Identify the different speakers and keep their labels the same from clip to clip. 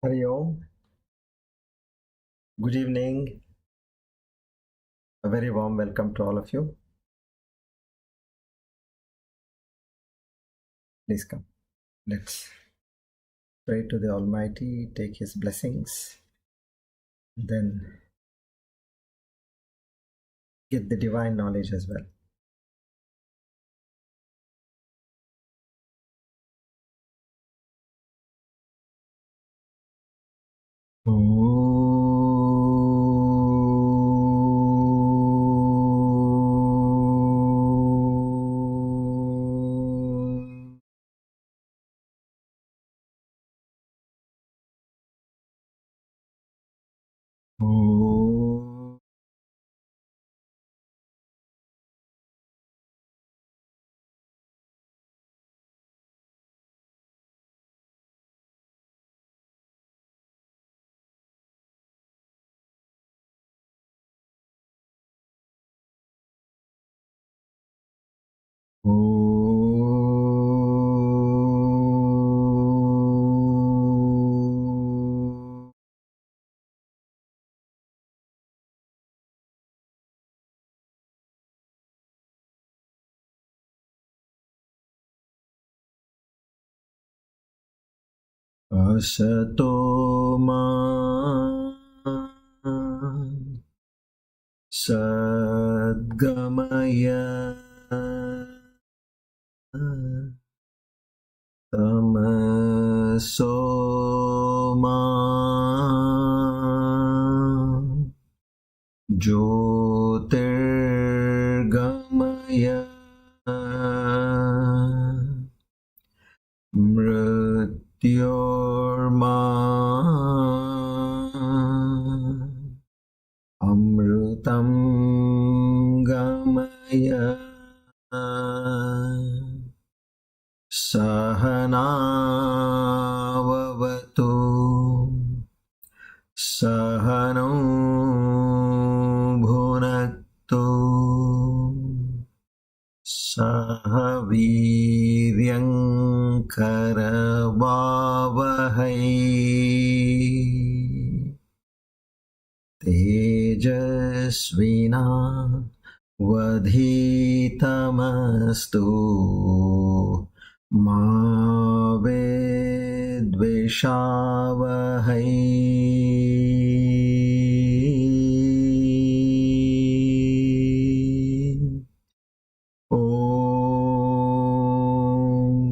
Speaker 1: Hari Om. Good evening. A very warm welcome to all of you. Please come. Let's pray to the Almighty, take His blessings, then get the divine knowledge as well. Om. Asato ma sadgamaya tamaso ma jyotirgamaya mrityorma amrutam gamaya sahanavavatu sahano bhunaktu sahavijyankaravavahai tejasvina vadhitamastu ma vidvishavahai. Om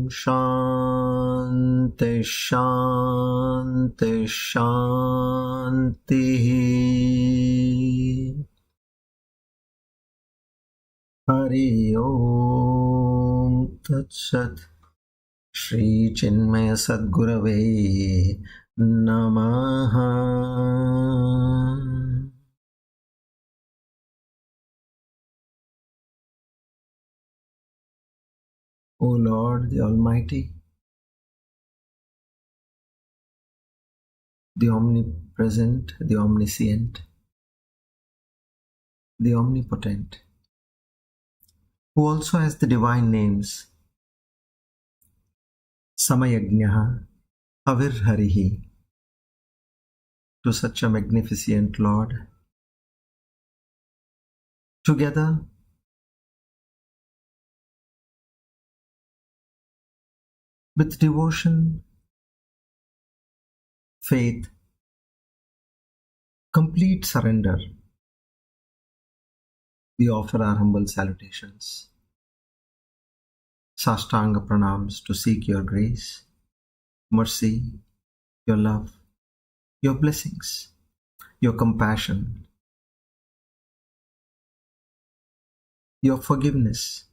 Speaker 1: Shanti Shanti Shanti. Hari Om Tat Sat. Shri Chinmaya Sadgurave Namaha. O Lord, the Almighty, the Omnipresent, the Omniscient, the Omnipotent, who also has the divine names Samayagnaha, Havirharihi, to such a magnificent Lord. Together, with devotion, faith, complete surrender, we offer our humble salutations. Sastanga pranams to seek your grace, mercy, your love, your blessings, your compassion, your forgiveness,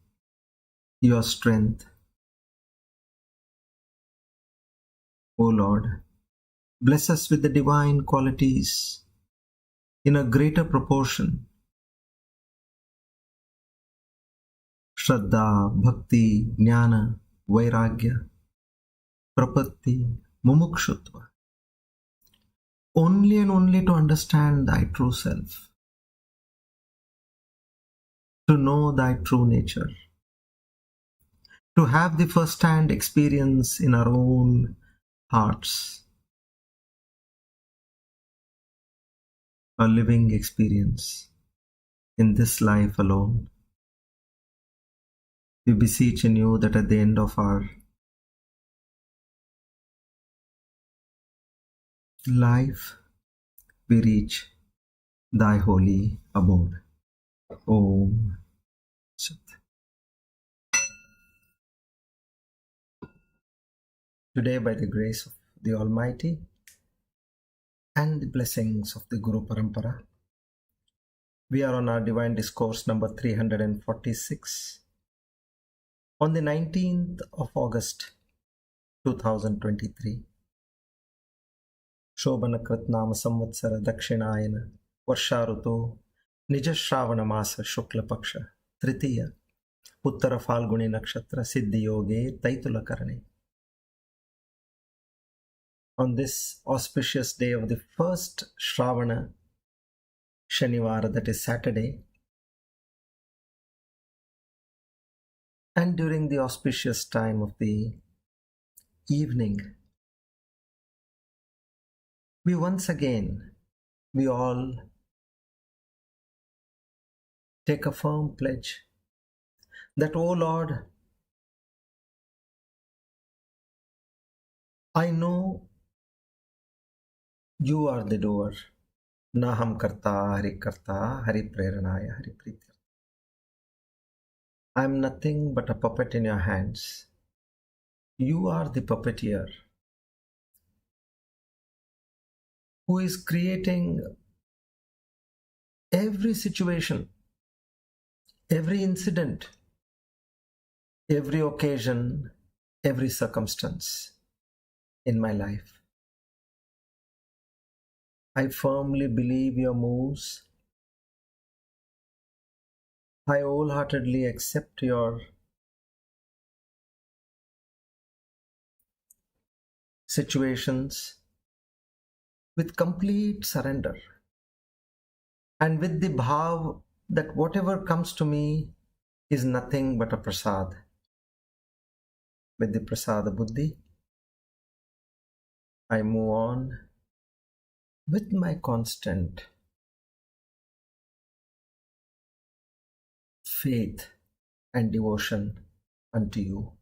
Speaker 1: your strength. O Lord, bless us with the divine qualities in a greater proportion. Shraddha, Bhakti, Gnana, Vairagya, Prapatti, Mumukshutva. Only and only to understand thy true self, to know thy true nature, to have the first-hand experience in our own hearts a living experience in this life alone. We beseech in you that at the end of our life, we reach thy holy abode. Om Sat. Today, by the grace of the Almighty and the blessings of the Guru Parampara, we are on our Divine Discourse number 346 on the 19th of August 2023. Shobhanakrit Nama Samvatsara Dakshinayana Varsharuto Nija Shravana Masa Shukla Paksha Tritiya Uttara Falguni Nakshatra Siddhi Yoge Taitula Karane. On this auspicious day of the first Shravana Shanivara, that is Saturday, and during the auspicious time of the evening, we all take a firm pledge that, O Lord, I know you are the doer. Naham karta, hari preranaya, hari priti. I am nothing but a puppet in your hands. You are the puppeteer who is creating every situation, every incident, every occasion, every circumstance in my life. I firmly believe your moves. I wholeheartedly accept your situations with complete surrender and with the bhav that whatever comes to me is nothing but a prasad. With the prasada buddhi, I move on with my constant faith and devotion unto you.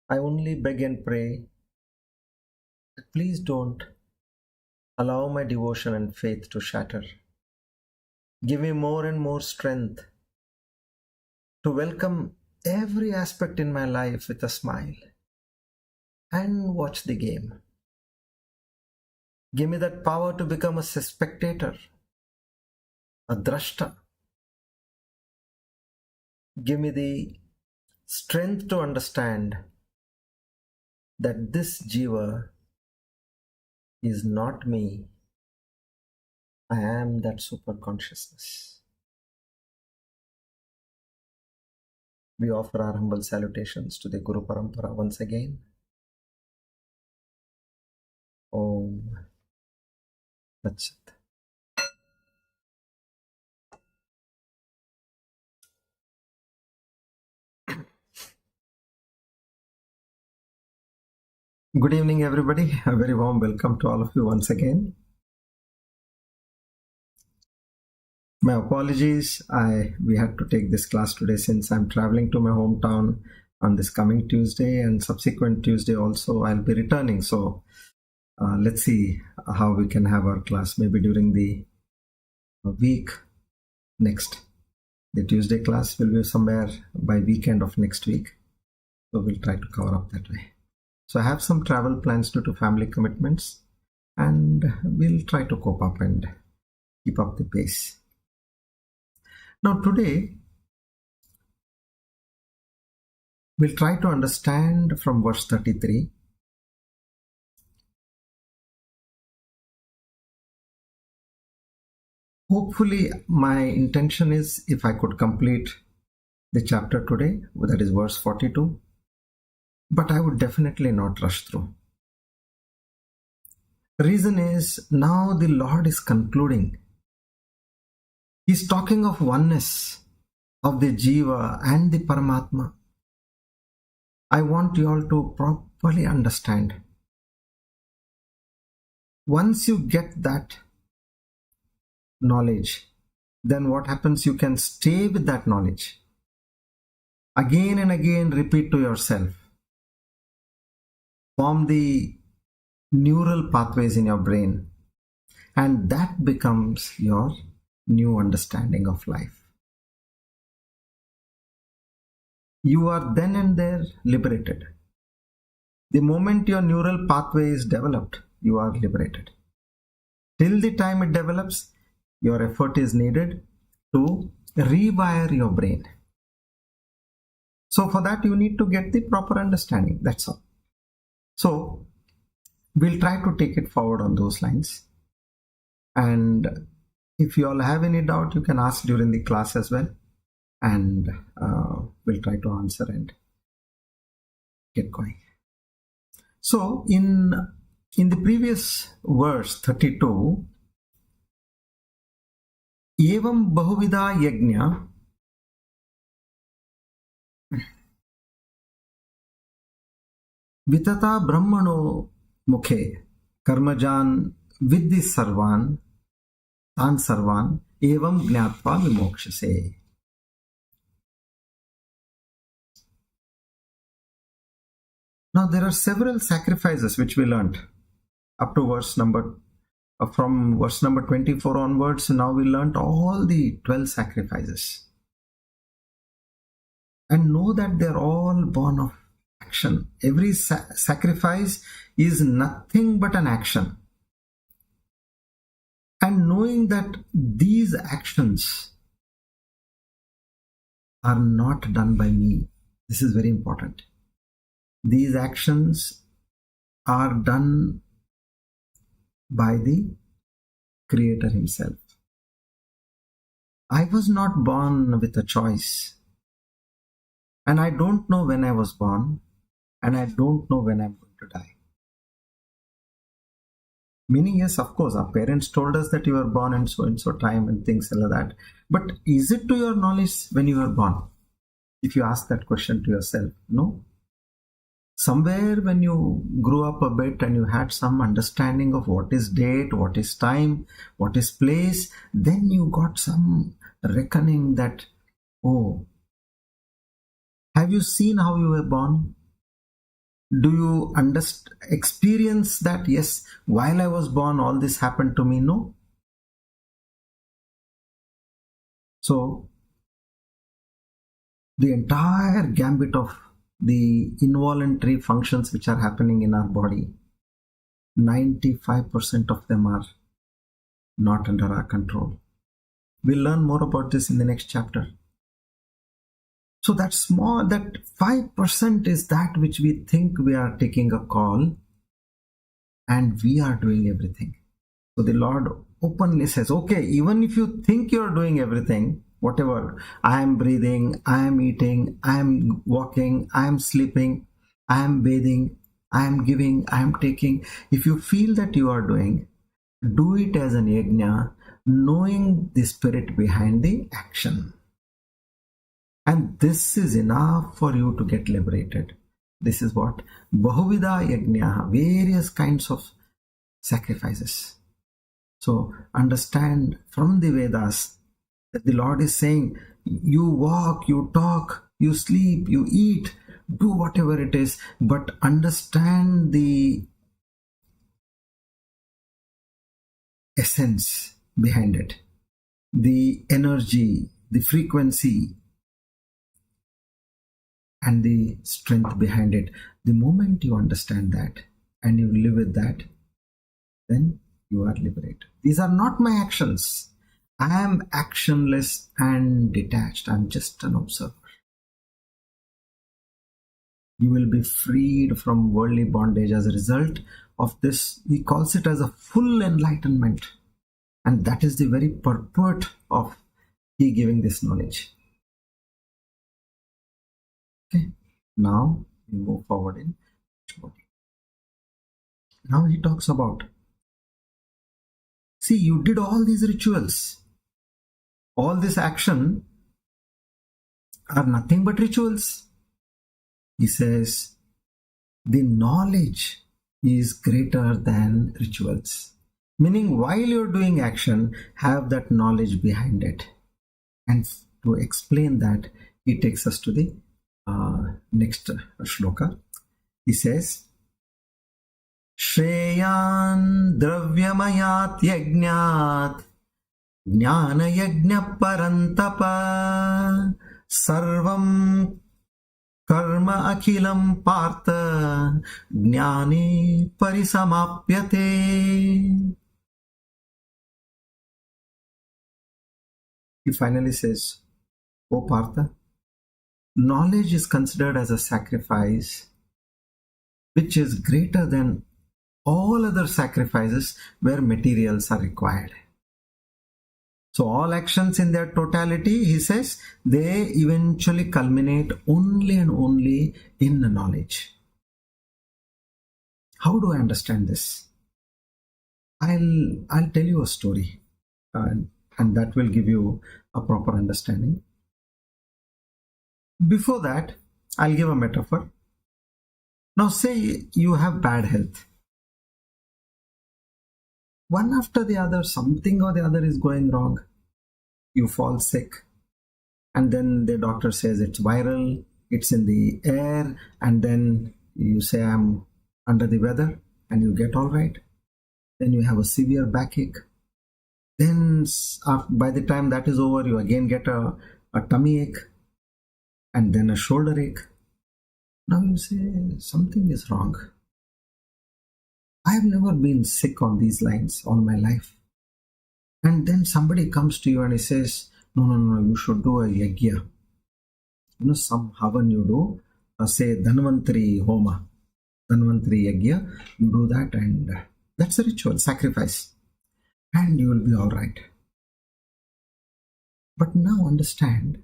Speaker 1: I only beg and pray that please don't allow my devotion and faith to shatter. Give me more and more strength to welcome every aspect in my life with a smile and watch the game. Give me that power to become a spectator, a drashta. Give me the strength to understand that this jiva is not me. I am that super consciousness. We offer our humble salutations to the Guru Parampara once again. Om Tat Sat. Good evening, everybody. A very warm welcome to all of you once again. My apologies. We had to take this class today since I'm traveling to my hometown on this coming Tuesday and subsequent Tuesday also I'll be returning. So let's see how we can have our class maybe during the week next. The Tuesday class will be somewhere by weekend of next week. So we'll try to cover up that way. So I have some travel plans due to family commitments and we'll try to cope up and keep up the pace. Now today, we'll try to understand from verse 33. Hopefully, my intention is if I could complete the chapter today, that is verse 42, but I would definitely not rush through. The reason is now the Lord is concluding. He's talking of oneness of the Jiva and the Paramatma. I want you all to properly understand. Once you get that knowledge, then what happens? You can stay with that knowledge. Again and again repeat to yourself. Form the neural pathways in your brain, and that becomes your new understanding of life. You are then and there liberated. The moment your neural pathway is developed, you are liberated. Till the time it develops, your effort is needed to rewire your brain. So for that, you need to get the proper understanding. That's all. So we'll try to take it forward on those lines. And if you all have any doubt, you can ask during the class as well. And we'll try to answer and get going. So in the previous verse 32, evam bahuvida yajna vitata brahmano mukhe karmajan vidhi sarvan tan sarvan evam gnatva vimokshase. Now there are several sacrifices which we learned up to from verse number 24 onwards. Now we learned all the 12 sacrifices. And know that they're all born of action. Every sacrifice is nothing but an action. And knowing that these actions are not done by me. This is very important. These actions are done by the Creator Himself. I was not born with a choice. And I don't know when I was born. And I don't know when I'm going to die. Meaning, yes, of course, our parents told us that you were born in so and so time and things like that. But is it to your knowledge when you were born? If you ask that question to yourself, no. Somewhere when you grew up a bit and you had some understanding of what is date, what is time, what is place, then you got some reckoning that, oh, have you seen how you were born? Do you experience that, yes, while I was born, all this happened to me? No. So, the entire gambit of the involuntary functions which are happening in our body, 95% of them are not under our control. We'll learn more about this in the next chapter. So that 5% is that which we think we are taking a call and we are doing everything. So the Lord openly says, okay, even if you think you're doing everything, whatever, I am breathing, I am eating, I am walking, I am sleeping, I am bathing, I am giving, I am taking. If you feel that you are doing, do it as an yajna, knowing the spirit behind the action. And this is enough for you to get liberated. This is what Bahuvida Yajna, various kinds of sacrifices. So understand from the Vedas that the Lord is saying, you walk, you talk, you sleep, you eat, do whatever it is, but understand the essence behind it, the energy, the frequency, and the strength behind it. The moment you understand that and you live with that, then you are liberated. These are not my actions. I am actionless and detached. I'm just an observer. You will be freed from worldly bondage as a result of this. He calls it as a full enlightenment. And that is the very purport of He giving this knowledge. Okay, now we move forward in body. Now he talks about, see, you did all these rituals. All this action are nothing but rituals. He says, the knowledge is greater than rituals. Meaning, while you're doing action, have that knowledge behind it. And to explain that, he takes us to the next shloka. He says, Shreyan dravyamayat yajnat Gnana yajna parantapa sarvam karma akhilam partha gnane parisamapyate. He finally says, O Partha, knowledge is considered as a sacrifice which is greater than all other sacrifices where materials are required. So all actions in their totality, he says, they eventually culminate only and only in the knowledge. How do I understand this? I'll tell you a story, and that will give you a proper understanding. Before that, I'll give a metaphor. Now say you have bad health. One after the other, something or the other is going wrong. You fall sick, and then the doctor says it's viral, it's in the air, and then you say I'm under the weather, and you get all right. Then you have a severe backache. Then by the time that is over, you again get a tummy ache, and then a shoulder ache. Now you say something is wrong. I have never been sick on these lines all my life. And then somebody comes to you and he says, no, you should do a yagya. Some havan you do, say Dhanvantri Homa, Dhanvantri yagya, you do that, and that's a ritual, sacrifice. And you will be all right. But now understand,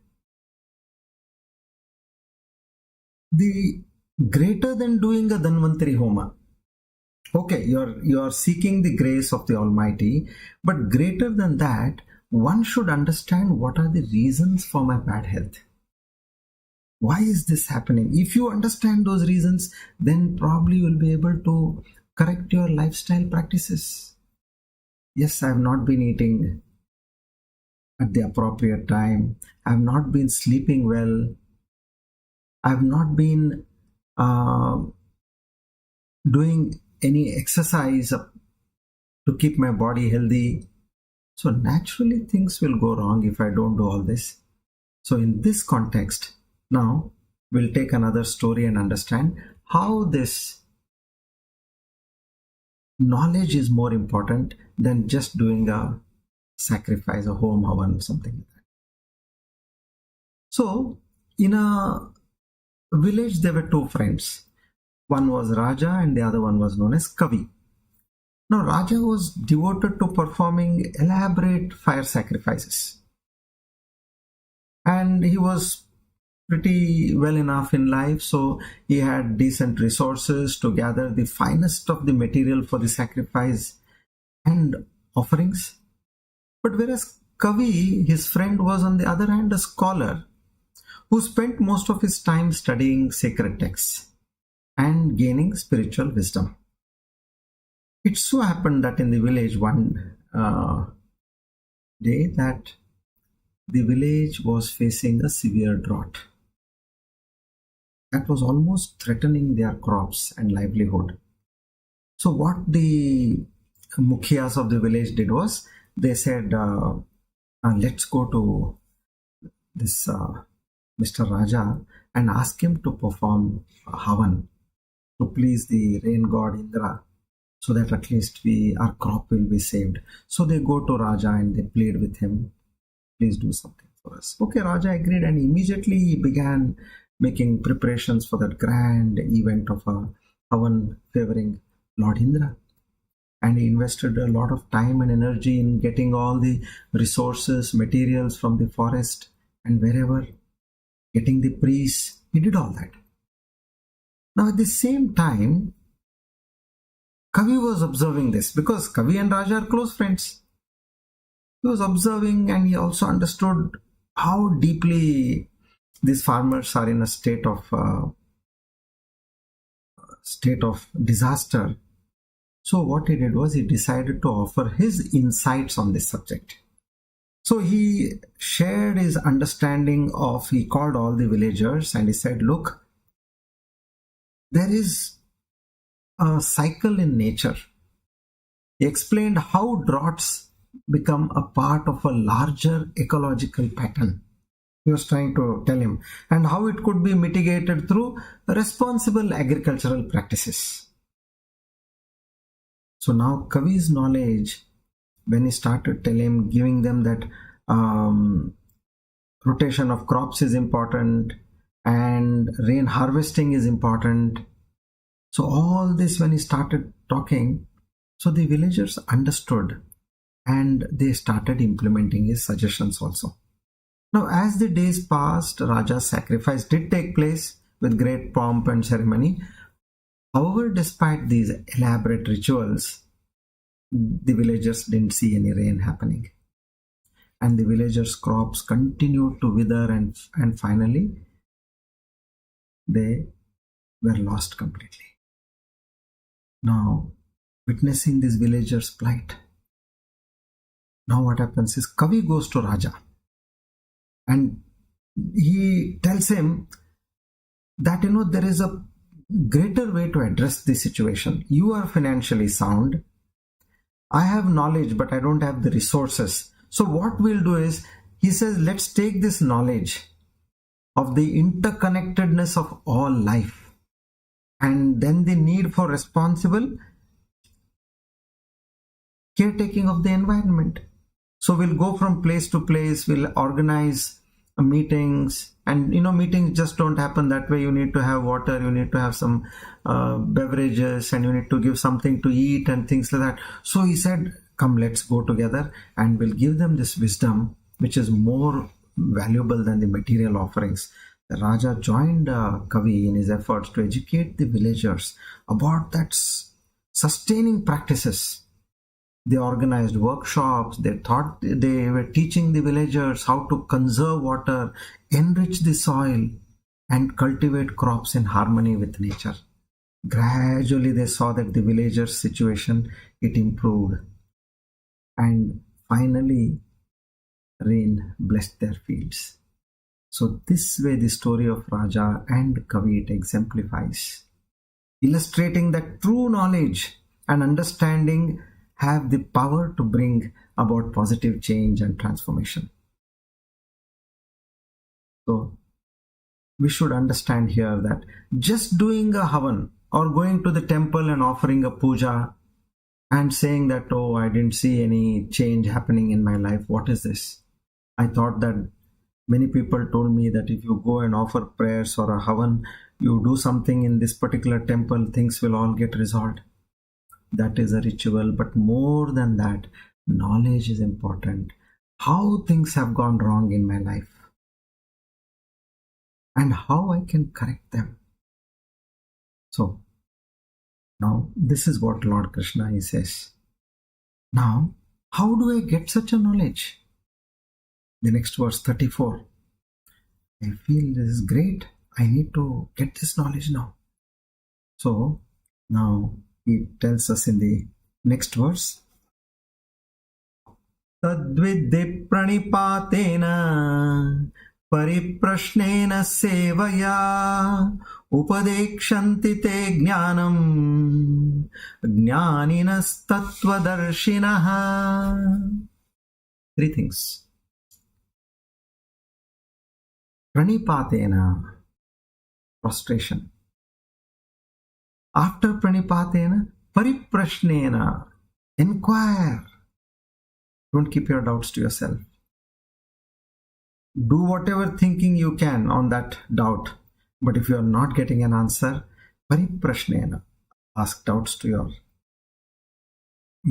Speaker 1: the greater than doing a Dhanvantri Homa, okay, you are seeking the grace of the Almighty, but greater than that, one should understand what are the reasons for my bad health. Why is this happening? If you understand those reasons, then probably you will be able to correct your lifestyle practices. Yes, I have not been eating at the appropriate time. I have not been sleeping well. I have not been doing any exercise to keep my body healthy. So naturally things will go wrong if I don't do all this. So in this context, now we'll take another story and understand how this knowledge is more important than just doing a sacrifice, a home havan, something like that. So in a village, there were two friends. One was Raja and the other one was known as Kavi. Now Raja was devoted to performing elaborate fire sacrifices. And he was pretty well enough in life, so he had decent resources to gather the finest of the material for the sacrifice and offerings. But whereas Kavi, his friend, was on the other hand a scholar who spent most of his time studying sacred texts and gaining spiritual wisdom. It so happened that in the village one day that the village was facing a severe drought that was almost threatening their crops and livelihood. So what the mukhias of the village did was, they said, let's go to this Mr. Raja and ask him to perform a havan to please the rain god Indra, so that at least our crop will be saved. So they go to Raja and they plead with him, please do something for us. Okay, Raja agreed, and immediately he began making preparations for that grand event of a havan favoring Lord Indra. And he invested a lot of time and energy in getting all the resources, materials from the forest and wherever, getting the priests. He did all that. Now at the same time, Kavi was observing this, because Kavi and Raja are close friends. He was observing, and he also understood how deeply these farmers are in a state of disaster. So what he did was he decided to offer his insights on this subject. So he shared his understanding of, he called all the villagers and he said, look, there is a cycle in nature. He explained how droughts become a part of a larger ecological pattern. He was trying to tell him, and how it could be mitigated through responsible agricultural practices. So now Kavi's knowledge, when he started telling him, giving them that rotation of crops is important and rain harvesting is important. So all this, when he started talking, so the villagers understood and they started implementing his suggestions also. Now, as the days passed, Raja's sacrifice did take place with great pomp and ceremony. However, despite these elaborate rituals, the villagers didn't see any rain happening. And the villagers' crops continued to wither and finally they were lost completely. Now, witnessing this villagers' plight, now what happens is Kavi goes to Raja and he tells him that, there is a greater way to address this situation. You are financially sound. I have knowledge, but I don't have the resources. So what we'll do is, he says, let's take this knowledge of the interconnectedness of all life and then the need for responsible caretaking of the environment. So we'll go from place to place, we'll organize meetings, and meetings just don't happen that way. You need to have water, you need to have some beverages, and you need to give something to eat and things like that. So he said, come, let's go together and we'll give them this wisdom which is more valuable than the material offerings. The Raja joined Kavi in his efforts to educate the villagers about that sustaining practices. They organized workshops, they were teaching the villagers how to conserve water, enrich the soil, and cultivate crops in harmony with nature. Gradually they saw that the villagers' situation, it improved. And finally, rain blessed their fields. So this way the story of Raja and Kavi, it exemplifies, illustrating that true knowledge and understanding have the power to bring about positive change and transformation. So we should understand here that just doing a havan or going to the temple and offering a puja and saying that, oh, I didn't see any change happening in my life, what is this? I thought that many people told me that if you go and offer prayers or a havan, you do something in this particular temple, things will all get resolved. That is a ritual, but more than that, knowledge is important. How things have gone wrong in my life and how I can correct them. So now this is what Lord Krishna, he says. Now, how do I get such a knowledge? The next verse 34. I feel this is great. I need to get this knowledge now. So now he tells us in the next verse, Tadvidde pranipatena pariprashnena sevaya upadekshanti te gnanam gnaninas tattvadarshinaha. Three things. Pranipatena, prostration. After pranipatena, pariprashnena, inquire. Don't keep your doubts to yourself. Do whatever thinking you can on that doubt. But if you are not getting an answer, pariprashnena, ask doubts to your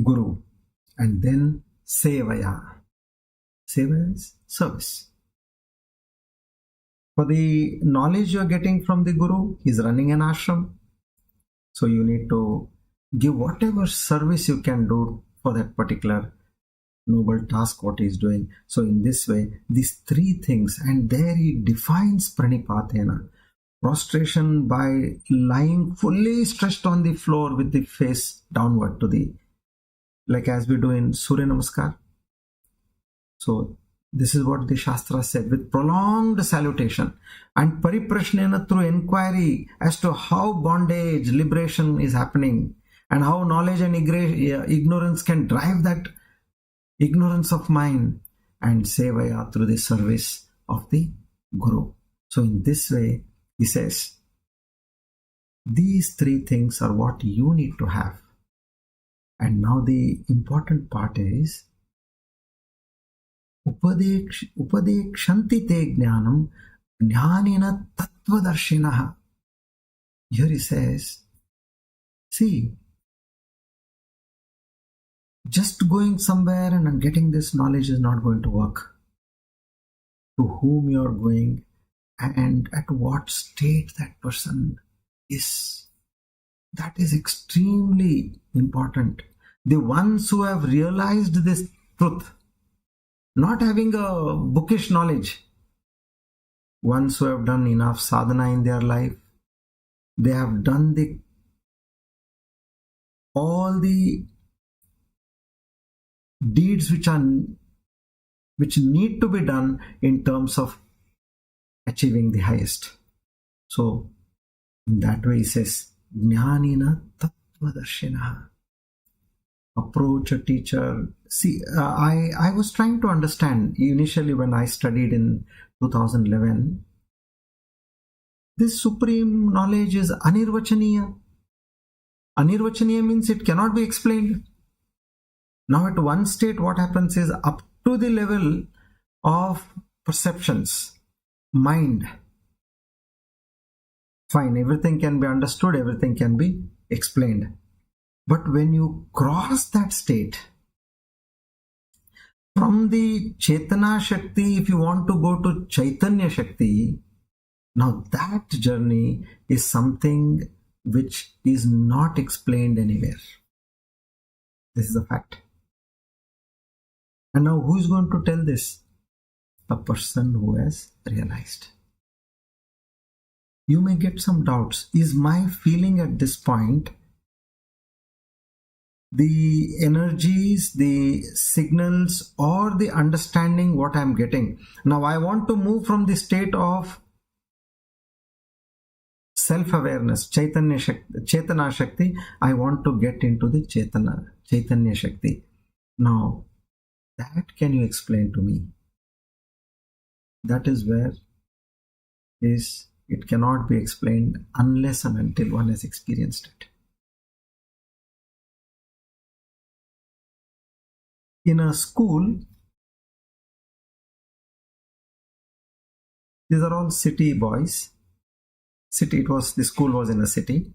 Speaker 1: guru. And then sevaya. Sevaya is service. For the knowledge you are getting from the guru, he is running an ashram. So you need to give whatever service you can do for that particular noble task what he is doing. So in this way, these three things, and there he defines pranipatena. prostration by lying fully stretched on the floor with the face downward to the, like as we do in Surya Namaskar. So this is what the Shastra said, with prolonged salutation and pariprashnena, through inquiry as to how bondage, liberation is happening, and how knowledge and ignorance can drive that ignorance of mind, and sevaya, through the service of the Guru. So in this way, he says, these three things are what you need to have. And now the important part is, upadekshanti te jnanam jnanina tattvadarshinaha. Here he says, see, just going somewhere and getting this knowledge is not going to work. To whom you are going and at what state that person is, that is extremely important. The ones who have realized this truth, not having a bookish knowledge, ones who have done enough sadhana in their life, they have done all the deeds which need to be done in terms of achieving the highest. So in that way he says, Jnanina tattvadarshinaha. Approach a teacher. See, I was trying to understand initially when I studied in 2011. This supreme knowledge is anirvachaniya. Anirvachaniya means it cannot be explained. Now at one state what happens is, up to the level of perceptions, mind, fine, everything can be understood, everything can be explained. But when you cross that state, from the Chetana Shakti, if you want to go to Chaitanya Shakti, now that journey is something which is not explained anywhere. This is a fact. And now who is going to tell this? A person who has realized. You may get some doubts. Is my feeling at this point, the energies, the signals, or the understanding what I am getting? Now I want to move from the state of self-awareness, Chetana Shakti, I want to get into the Chaitanya Shakti. Now, that can you explain to me? That is where it cannot be explained unless and until one has experienced it. In a school, these are all city boys. The school was in a city.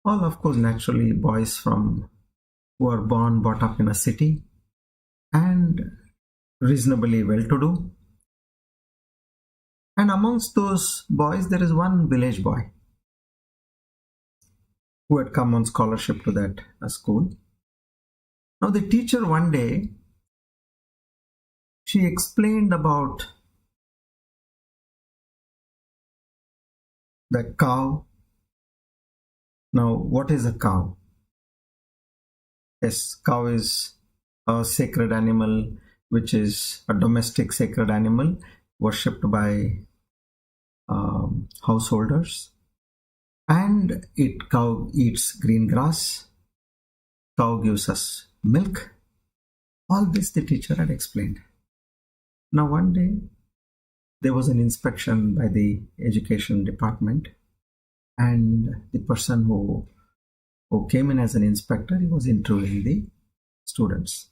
Speaker 1: All, of course, naturally boys who are brought up in a city and reasonably well-to-do. And amongst those boys, there is one village boy who had come on scholarship to that school. Now the teacher one day, she explained about the cow. Now, what is a cow? Yes, cow is a sacred animal, which is a domestic sacred animal worshipped by householders. And cow eats green grass. Cow gives us milk. All this the teacher had explained. Now one day, there was an inspection by the education department, and the person who came in as an inspector, he was interviewing the students.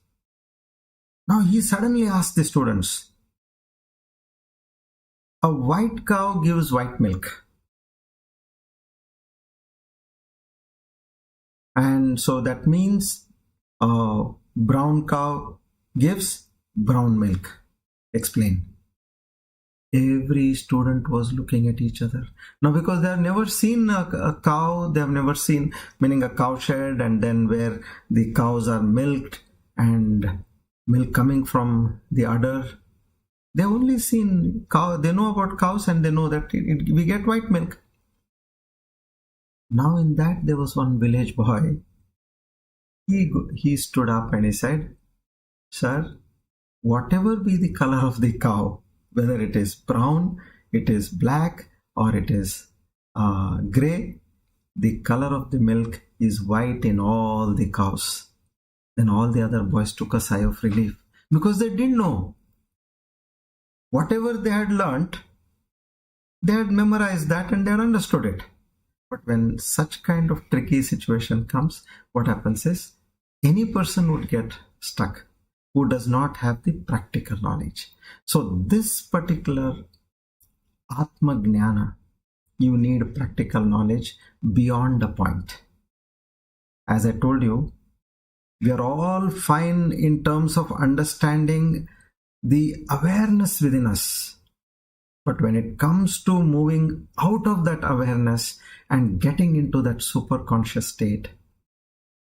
Speaker 1: Now he suddenly asked the students, a white cow gives white milk. And so that means a brown cow gives brown milk. Explain. Every student was looking at each other. Now, because they have never seen a cow, they have never seen, meaning a cow shed, and then where the cows are milked and milk coming from the udder, They only seen cow. They know about cows and they know that we get white milk. Now in that there was one village boy. He stood up and he said, "Sir, whatever be the color of the cow, whether it is brown, it is black, or it is gray, the color of the milk is white in all the cows." Then all the other boys took a sigh of relief because they didn't know. Whatever they had learnt, they had memorized that and they had understood it. But when such kind of tricky situation comes, what happens is any person would get stuck who does not have the practical knowledge. So this particular Atma Gnana, you need practical knowledge beyond a point. As I told you, we are all fine in terms of understanding the awareness within us. But when it comes to moving out of that awareness and getting into that super conscious state,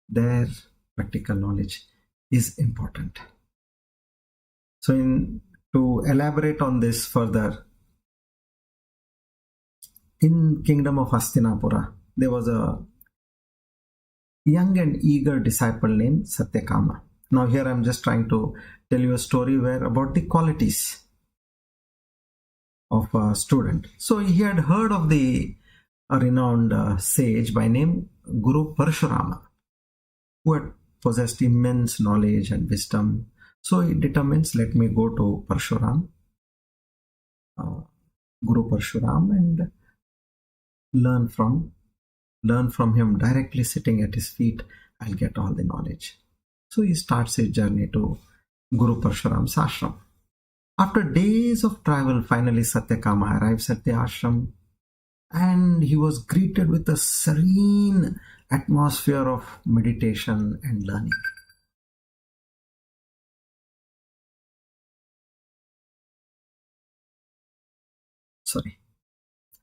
Speaker 1: there practical knowledge is important. So to elaborate on this further, in kingdom of Hastinapura, there was a young and eager disciple named Satyakama. Now here I'm just trying to tell you a story about the qualities of a student. So he had heard of a renowned sage by name Guru Parashurama, who had possessed immense knowledge and wisdom. So he determines, let me go to Guru Parshuram, and learn from him directly sitting at his feet. I'll get all the knowledge. So he starts his journey to Guru Parshuram's ashram. After days of travel, finally Satyakama arrives at the ashram, and he was greeted with a serene atmosphere of meditation and learning.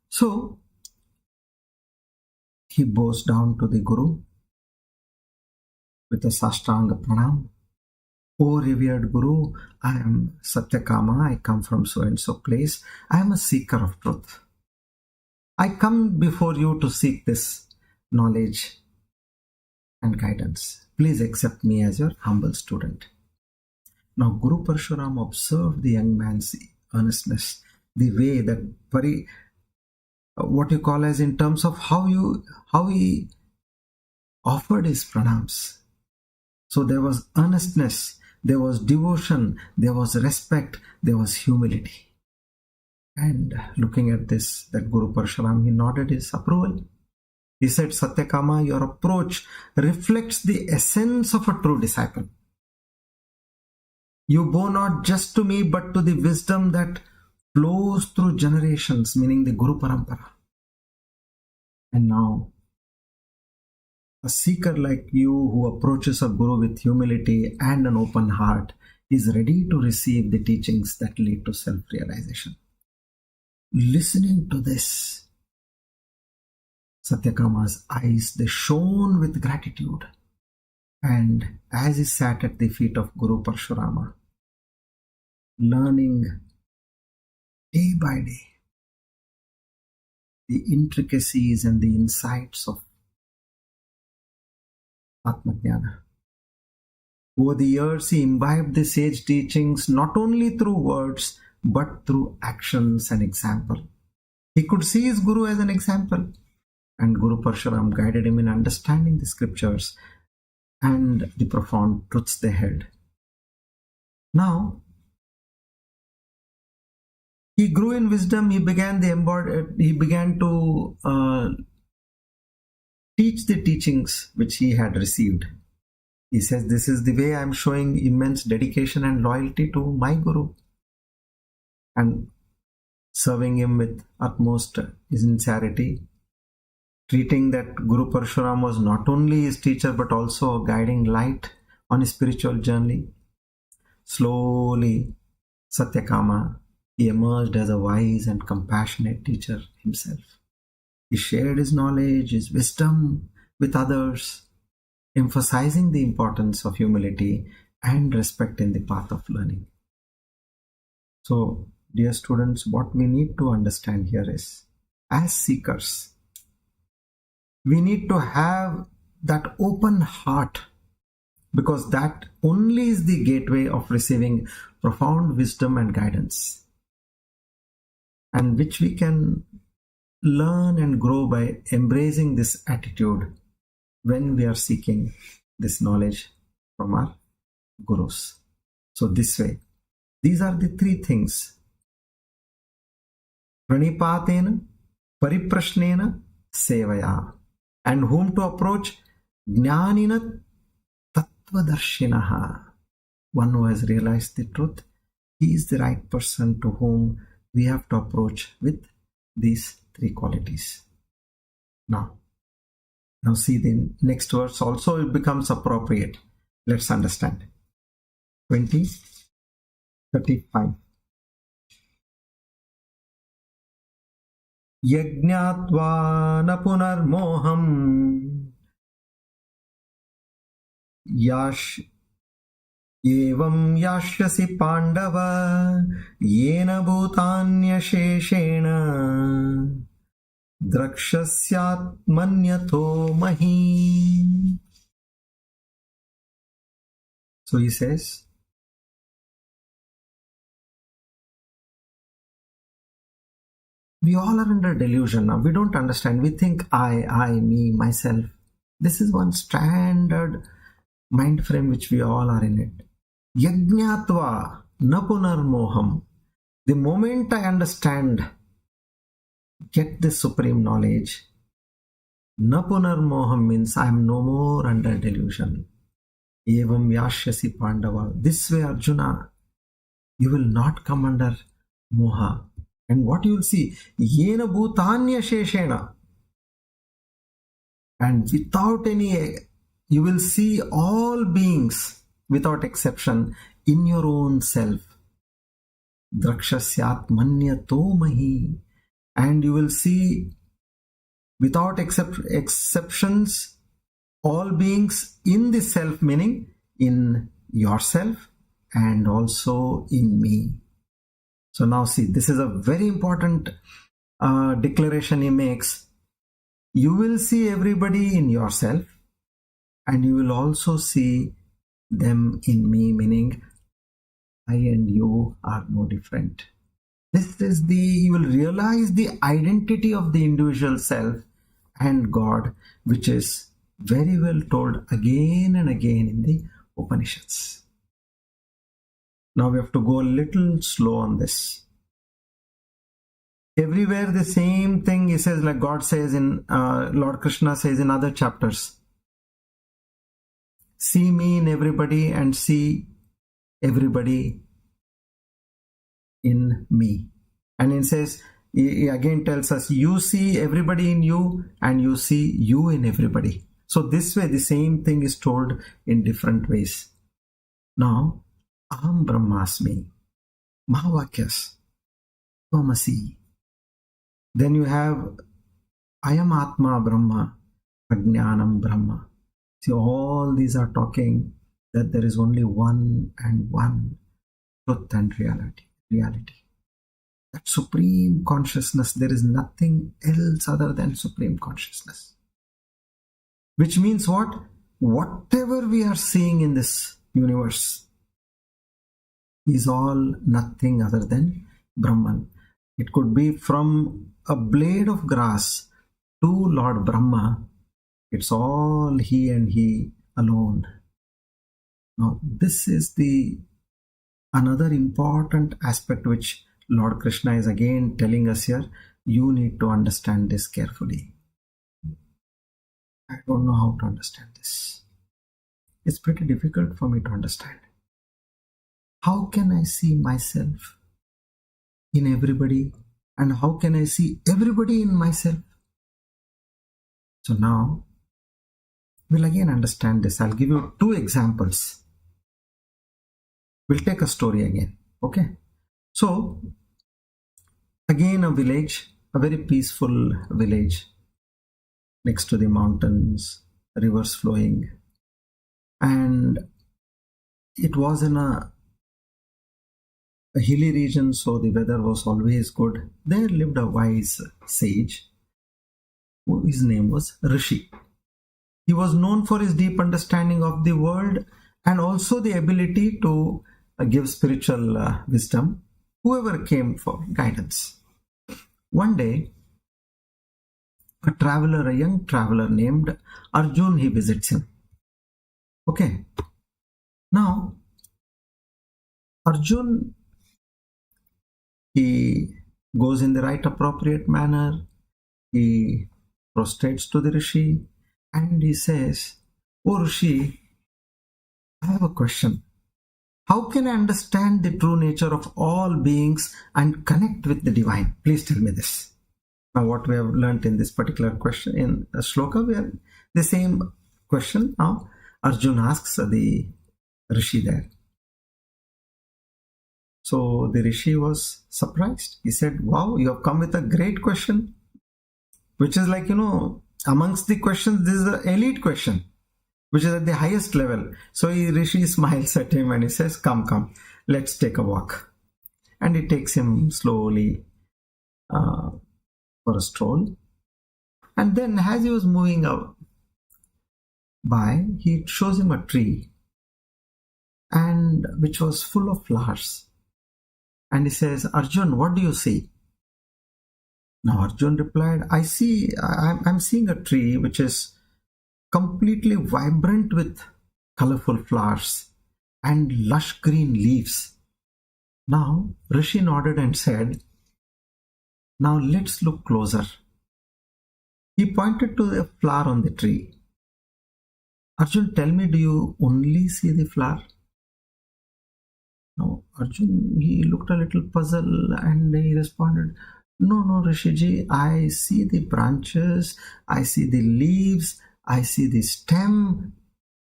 Speaker 1: So he bows down to the Guru with a Sashtanga Pranam. "O revered Guru, I am Satyakama, I come from so and so place. I am a seeker of truth. I come before you to seek this knowledge and guidance. Please accept me as your humble student." Now Guru Parshuram observed the young man's earnestness, the way that what you call as in terms of how he offered his pranams. So there was earnestness, there was devotion, there was respect, there was humility. And looking at this, that Guru Parshuram, he nodded his approval. He said, "Satyakama, your approach reflects the essence of a true disciple. You bow not just to me, but to the wisdom that flows through generations," meaning the Guru Parampara. And now, a seeker like you who approaches a Guru with humility and an open heart is ready to receive the teachings that lead to self-realization. Listening to this, Satyakama's eyes, they shone with gratitude. And as he sat at the feet of Guru Parshurama, learning day by day the intricacies and the insights of Atma Gnana. Over the years, he imbibed the sage teachings not only through words but through actions and example. He could see his Guru as an example, and Guru Parshuram guided him in understanding the scriptures and the profound truths they held. Now, he grew in wisdom. He began to teach the teachings which he had received. He says, "This is the way I am showing immense dedication and loyalty to my Guru, and serving him with utmost sincerity, treating that Guru Parshuram was not only his teacher but also a guiding light on his spiritual journey." Slowly, Satyakama, he emerged as a wise and compassionate teacher himself. He shared his knowledge, his wisdom with others, emphasizing the importance of humility and respect in the path of learning. So, dear students, what we need to understand here is, as seekers, we need to have that open heart, because that only is the gateway of receiving profound wisdom and guidance, and which we can learn and grow by embracing this attitude when we are seeking this knowledge from our gurus. So this way, these are the three things: pranipatena, pariprashnena, sevaya. And whom to approach? Jnanina tattvadarshinaha. One who has realized the truth, he is the right person to whom we have to approach with these three qualities. Now see the next verse also, it becomes appropriate. Let's understand. 20:35. Yajñātvā na punarmoham yash evam yashyasi pandava yena bhutanyasheshena drakshasyaatmanyato mahi. So he says, we all are under delusion now. We don't understand. We think I, me, myself. This is one standard mind frame which we all are in it. Yajñātva na punarmoham. The moment I understand, get this supreme knowledge, na punarmoham means I am no more under delusion. Evam yashyasi pandava. This way, Arjuna, you will not come under moha. And what you will see, yena bhutanya sheshena. And without any, you will see all beings without exception in your own self. Drakshasyaatmanyato mahi. And you will see without exceptions all beings in the self, meaning in yourself and also in me. So now see, this is a very important declaration he makes. You will see everybody in yourself and you will also see them in me, meaning I and you are no different. This is you will realize the identity of the individual self and God, which is very well told again and again in the Upanishads. Now we have to go a little slow on this. Everywhere the same thing he says, like God says in, Lord Krishna says in other chapters. See me in everybody and see everybody in me. And he says, he again tells us, you see everybody in you and you see you in everybody. So this way the same thing is told in different ways. Now, Aham Brahmasmi, Mahavakyas, Tvamasi. Then you have Ayam Atma Brahma, Ajnanam Brahma. See, all these are talking that there is only one and one truth and reality. That supreme consciousness, there is nothing else other than supreme consciousness. Which means what? Whatever we are seeing in this universe is all nothing other than Brahman. It could be from a blade of grass to Lord Brahma. It's all he and he alone. Now, this is another important aspect which Lord Krishna is again telling us here. You need to understand this carefully. I don't know how to understand this. It's pretty difficult for me to understand. How can I see myself in everybody? And how can I see everybody in myself? So now, we'll again understand this. I'll give you two examples. We'll take a story again. Okay? So, again a village, a very peaceful village next to the mountains, rivers flowing. And it was in a a hilly region, so the weather was always good. There lived a wise sage. His name was Rishi. He was known for his deep understanding of the world and also the ability to give spiritual wisdom, whoever came for guidance. One day, a young traveler named Arjun, he visits him. Okay. Now, Arjun, he goes in the right appropriate manner. He prostrates to the Rishi and he says, "Oh Rishi, I have a question. How can I understand the true nature of all beings and connect with the divine? Please tell me this." Now, what we have learnt in this particular question in Shloka, we have the same question. Now, Arjun asks the Rishi there. So the Rishi was surprised. He said, "Wow, you have come with a great question," which is like, amongst the questions, this is the elite question, which is at the highest level. So Rishi smiles at him and he says, come, let's take a walk. And he takes him slowly for a stroll. And then as he was moving by, he shows him a tree, and which was full of flowers. And he says, "Arjun, what do you see?" Now Arjun replied, I'm seeing a tree which is completely vibrant with colorful flowers and lush green leaves. Now Rishi nodded and said, "Now let's look closer." He pointed to the flower on the tree. "Arjun, tell me, do you only see the flower?" Now Arjun, he looked a little puzzled and he responded, No, Rishiji, I see the branches, I see the leaves, I see the stem,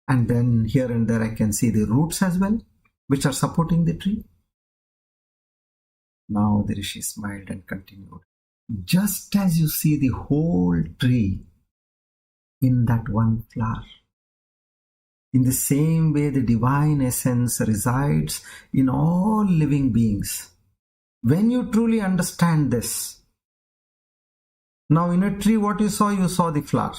Speaker 1: and then here and there I can see the roots as well, which are supporting the tree." Now the Rishi smiled and continued, "Just as you see the whole tree in that one flower, in the same way the divine essence resides in all living beings. When you truly understand this, now in a tree, what you saw the flower.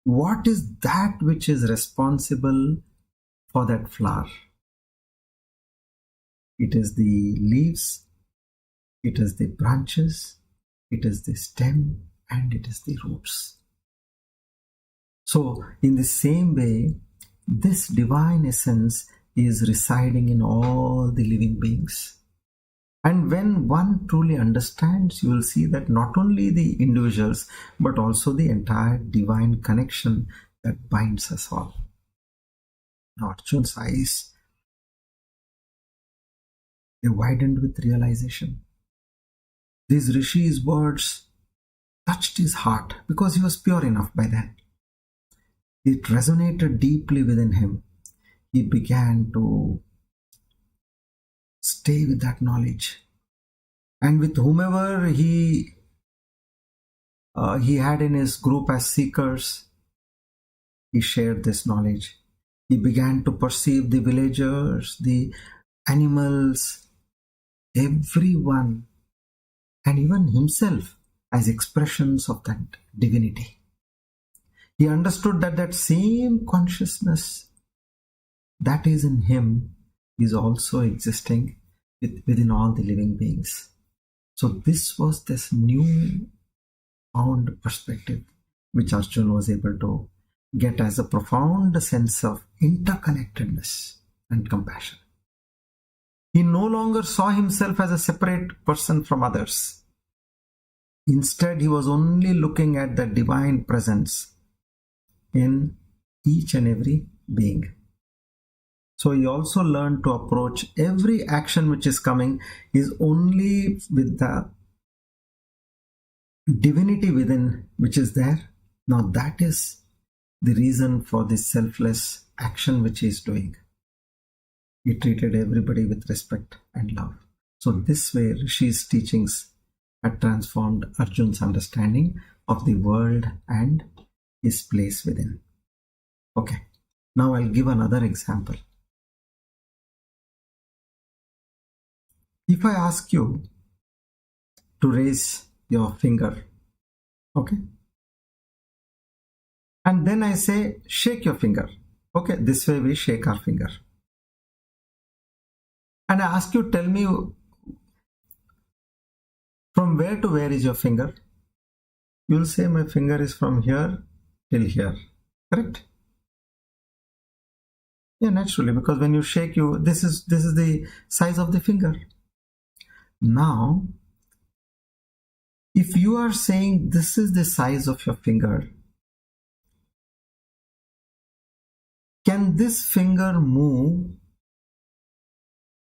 Speaker 1: What is that which is responsible for that flower? It is the leaves, it is the branches, it is the stem, and it is the roots. So, in the same way, this divine essence is residing in all the living beings. And when one truly understands, you will see that not only the individuals, but also the entire divine connection that binds us all. Now Arjun's eyes, they widened with realization. These Rishi's words touched his heart because he was pure enough by then. It resonated deeply within him. He began to stay with that knowledge, and with whomever he had in his group as seekers, he shared this knowledge. He began to perceive the villagers, the animals, everyone, and even himself as expressions of that divinity. He understood that that same consciousness that is in him is also existing within all the living beings. So this was this new found perspective which Arjuna was able to get as a profound sense of interconnectedness and compassion. He no longer saw himself as a separate person from others. Instead, he was only looking at the divine presence in each and every being. So he also learned to approach every action which is coming is only with the divinity within which is there. Now that is the reason for this selfless action which he is doing. He treated everybody with respect and love. So this way Rishi's teachings had transformed Arjun's understanding of the world and his place within. Okay, now I'll give another example. If I ask you to raise your finger, okay, and then I say shake your finger, okay, this way we shake our finger, and I ask you, tell me from where to where is your finger, you'll say my finger is from here till here, correct? Yeah, naturally, because when you shake, this is the size of the finger. Now if you are saying this is the size of your finger, can this finger move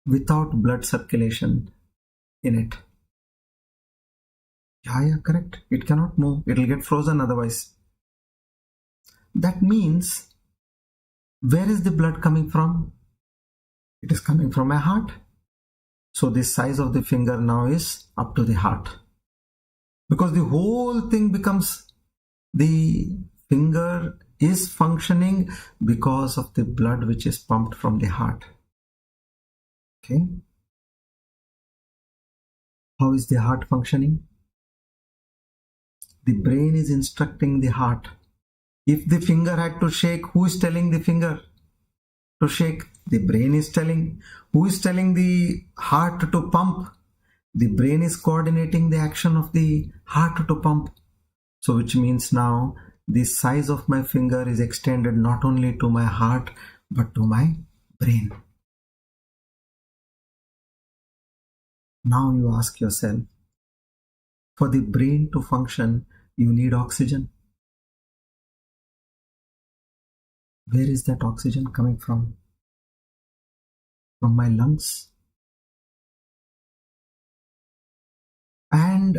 Speaker 1: without blood circulation in it? Yeah, correct. It cannot move. It will get frozen otherwise. That means, where is the blood coming from? It is coming from my heart. So the size of the finger now is up to the heart. Because the whole thing becomes, the finger is functioning because of the blood which is pumped from the heart. Okay. How is the heart functioning? The brain is instructing the heart. If the finger had to shake, who is telling the finger to shake? The brain is telling. Who is telling the heart to pump? The brain is coordinating the action of the heart to pump. So which means now the size of my finger is extended not only to my heart but to my brain. Now you ask yourself, for the brain to function, you need oxygen. Where is that oxygen coming from? From my lungs. And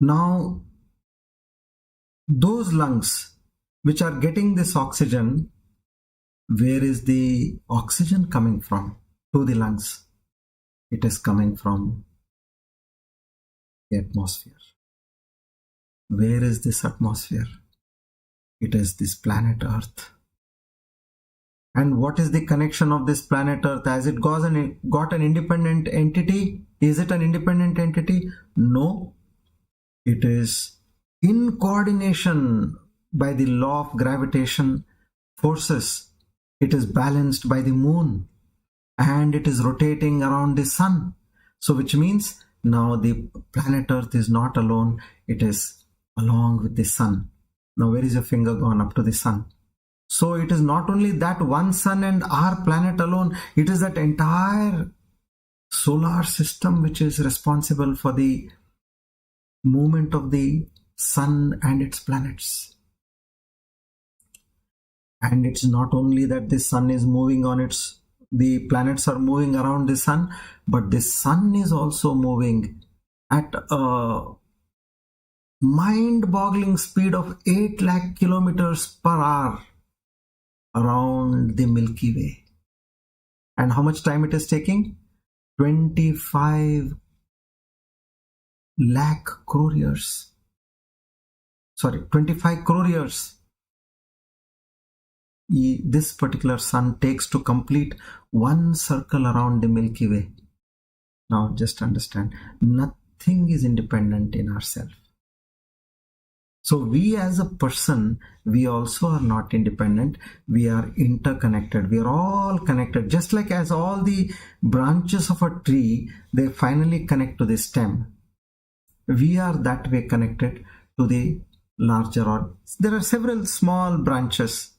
Speaker 1: now those lungs which are getting this oxygen, where is the oxygen coming from to the lungs? It is coming from the atmosphere. Where is this atmosphere? It is this planet Earth. And what is the connection of this planet Earth? Has it got an independent entity? Is it an independent entity? No. It is in coordination by the law of gravitation forces. It is balanced by the moon and it is rotating around the sun. So which means now the planet Earth is not alone. It is along with the sun. Now where is your finger gone? Up to the sun. So it is not only that one sun and our planet alone, it is that entire solar system which is responsible for the movement of the sun and its planets. And it's not only that the sun is moving on the planets are moving around the sun, but the sun is also moving at a mind-boggling speed of 8 lakh kilometers per hour around the Milky Way. And how much time it is taking? 25 lakh crore years. 25 crore years. This particular sun takes to complete one circle around the Milky Way. Now just understand, nothing is independent in ourselves. So we as a person, we also are not independent. We are interconnected. We are all connected. Just like as all the branches of a tree, they finally connect to the stem. We are that way connected to the larger orb. There are several small branches.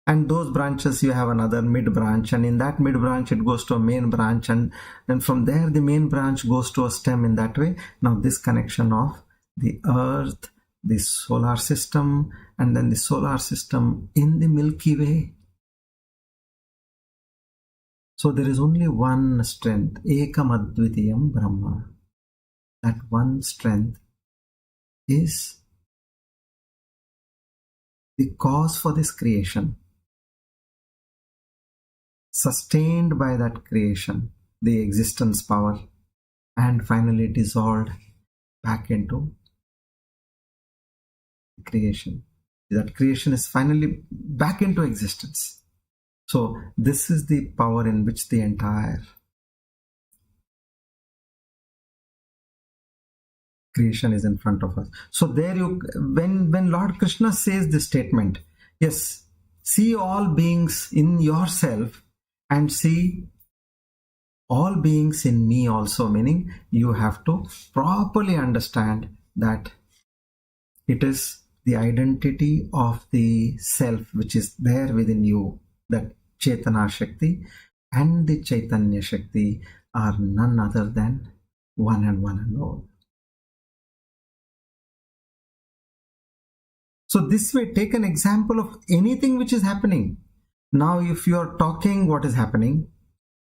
Speaker 1: And those branches, you have another mid branch, and in that mid branch it goes to a main branch, and then from there the main branch goes to a stem in that way. Now this connection of the earth, the solar system, and then the solar system in the Milky Way. So there is only one strength, Ekam Advitiyam Brahma. That one strength is the cause for this creation. Sustained by that creation, the existence power, and finally dissolved back into creation. That creation is finally back into existence. So this is the power in which the entire creation is in front of us. So there you, when Lord Krishna says this statement, yes, see all beings in yourself and see all beings in me also, meaning you have to properly understand that it is the identity of the self which is there within you, that Chetana Shakti and the Chaitanya Shakti are none other than one and all. So this way, take an example of anything which is happening. Now, if you are talking, what is happening?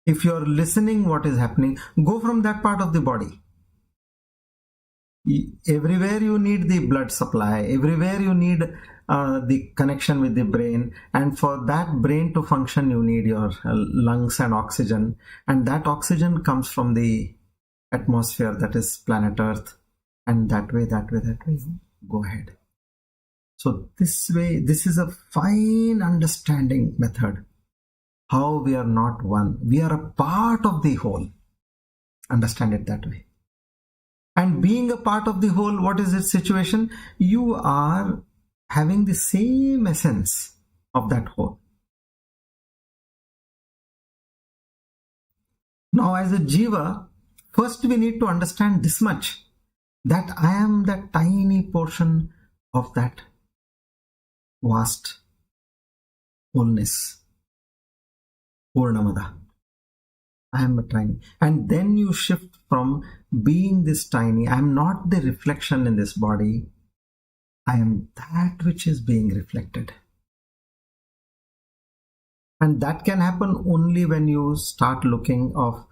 Speaker 1: If you are listening, what is happening? Go from that part of the body. Everywhere you need the blood supply, everywhere you need the connection with the brain, and for that brain to function you need your lungs and oxygen, and that oxygen comes from the atmosphere, that is planet Earth, and that way you go ahead. So this way, this is a fine understanding method, how we are not one, we are a part of the whole. Understand it that way. And being a part of the whole, what is its situation? You are having the same essence of that whole. Now, as a jiva, first we need to understand this much, that I am that tiny portion of that vast wholeness, Purnamada. I am a tiny. And then you shift from being this tiny, I am not the reflection in this body, I am that which is being reflected. And that can happen only when you start looking of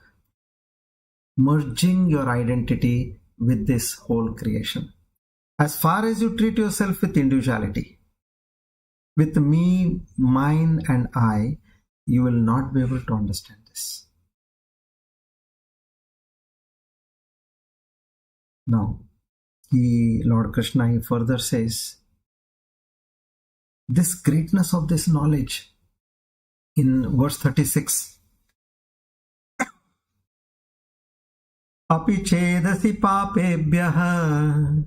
Speaker 1: merging your identity with this whole creation. As far as you treat yourself with individuality, with me, mine and I, you will not be able to understand this. Now, Lord Krishna, he further says, this greatness of this knowledge in verse 36. Api chedasi papebhyah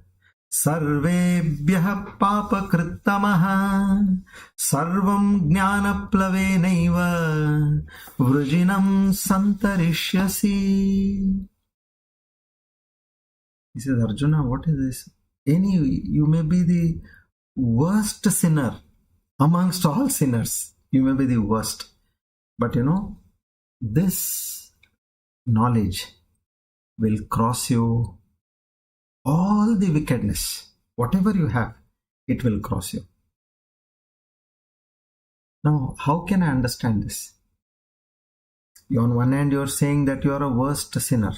Speaker 1: sarvebhyah papakrittamaha sarvam gnana plavenaiva vrujinam santarishyasi. He says, Arjuna, what is this? You may be the worst sinner amongst all sinners. You may be the worst. But this knowledge will cross you all the wickedness. Whatever you have, it will cross you. Now, how can I understand this? On one hand, you are saying that you are a worst sinner.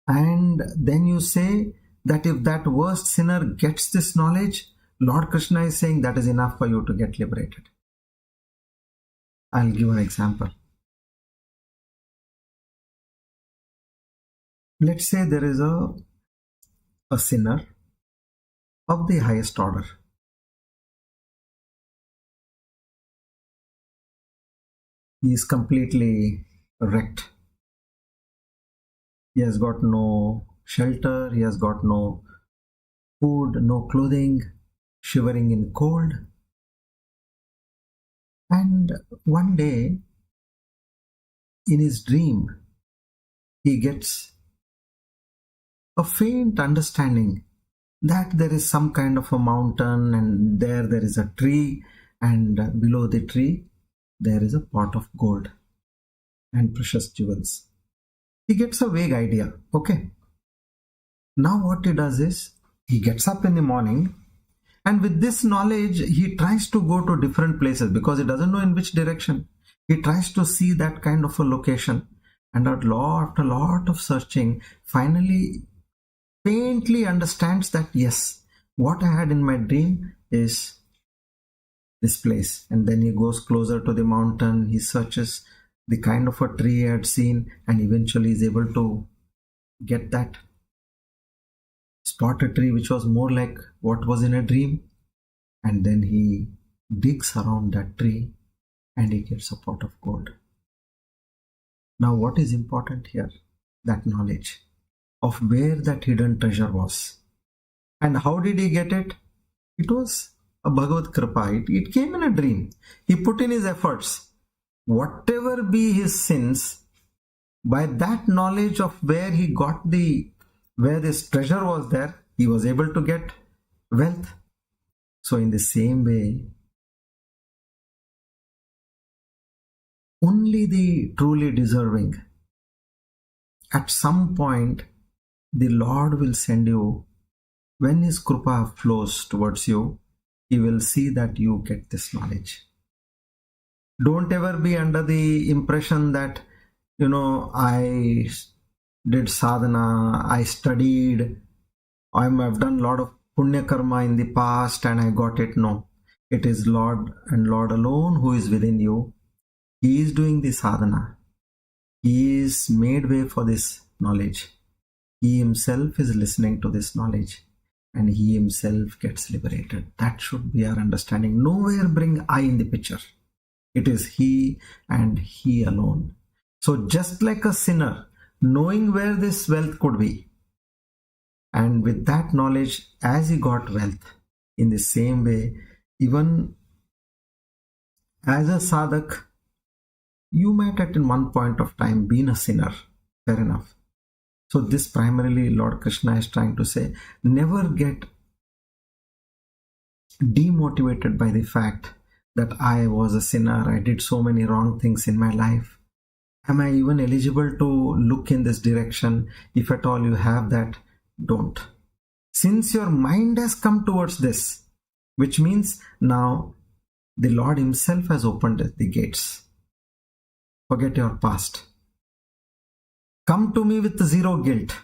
Speaker 1: And then you say that if that worst sinner gets this knowledge, Lord Krishna is saying that is enough for you to get liberated. I'll give an example. Let's say there is a sinner of the highest order. He is completely wrecked. He has got no shelter, he has got no food, no clothing, shivering in cold. And one day, in his dream, he gets a faint understanding that there is some kind of a mountain and there is a tree, and below the tree there is a pot of gold and precious jewels. He gets a vague idea. Okay. Now what he does is, he gets up in the morning, and with this knowledge, he tries to go to different places because he doesn't know in which direction. He tries to see that kind of a location, and after a lot of searching, finally faintly understands that yes, what I had in my dream is this place. And then he goes closer to the mountain, he searches the kind of a tree he had seen, and eventually is able to get that, spot a tree which was more like what was in a dream, and then he digs around that tree and he gets a pot of gold. Now what is important here? That knowledge. of where that hidden treasure was. And how did he get it? It was a Bhagavad Kripa. It came in a dream. He put in his efforts. Whatever be his sins, by that knowledge of where he got where this treasure was there, he was able to get wealth. So in the same way, only the truly deserving, at some point, the Lord will send you, when his Kripa flows towards you, he will see that you get this knowledge. Don't ever be under the impression that, I did sadhana, I studied, I've done a lot of punya karma in the past and I got it. No, it is Lord and Lord alone who is within you. He is doing the sadhana. He is made way for this knowledge. He himself is listening to this knowledge and he himself gets liberated. That should be our understanding. Nowhere bring I in the picture. It is he and he alone. So just like a sinner, knowing where this wealth could be, and with that knowledge, as he got wealth, in the same way, even as a sadhak, you might at one point of time been a sinner. Fair enough. So this primarily Lord Krishna is trying to say, never get demotivated by the fact that I was a sinner, I did so many wrong things in my life. Am I even eligible to look in this direction? If at all you have that, don't. Since your mind has come towards this, which means now the Lord himself has opened the gates. Forget your past. Come to me with zero guilt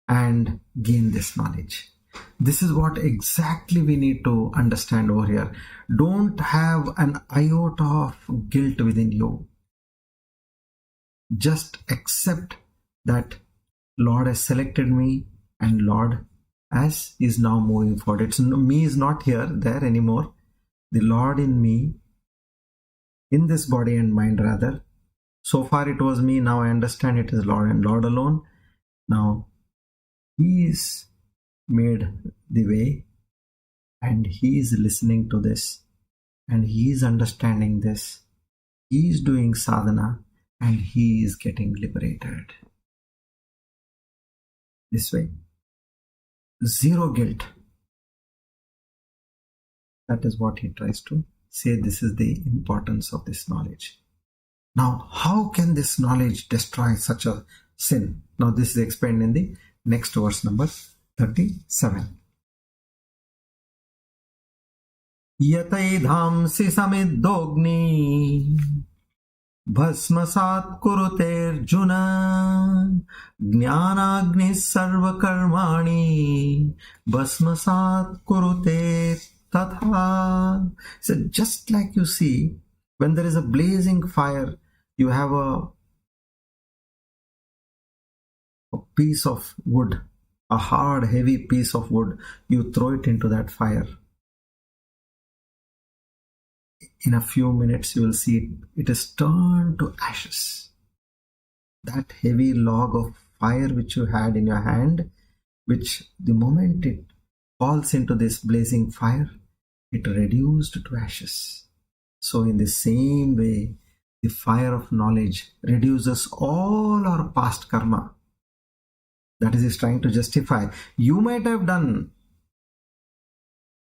Speaker 1: and gain this knowledge. This is what exactly we need to understand over here. Don't have an iota of guilt within you. Just accept that Lord has selected me and Lord as is now moving forward. It's me is not there anymore. The Lord in me, in this body and mind rather. So far it was me, now I understand it is Lord and Lord alone. Now he is made the way and he is listening to this and he is understanding this. He is doing sadhana and he is getting liberated. This way. Zero guilt. That is what he tries to say. This is the importance of this knowledge. Now, how can this knowledge destroy such a sin? Now, this is explained in the next verse number 37. Yataidhamsi samidogni bhasmasat kuruterjuna gnanagni sarvakarmani bhasmasat kurute tatha. So just like you see, when there is a blazing fire, you have a piece of wood, a hard, heavy piece of wood, you throw it into that fire. In a few minutes, you will see it is turned to ashes. That heavy log of fire which you had in your hand, which the moment it falls into this blazing fire, it reduced to ashes. So in the same way, the fire of knowledge reduces all our past karma. That is, he's trying to justify. You might have done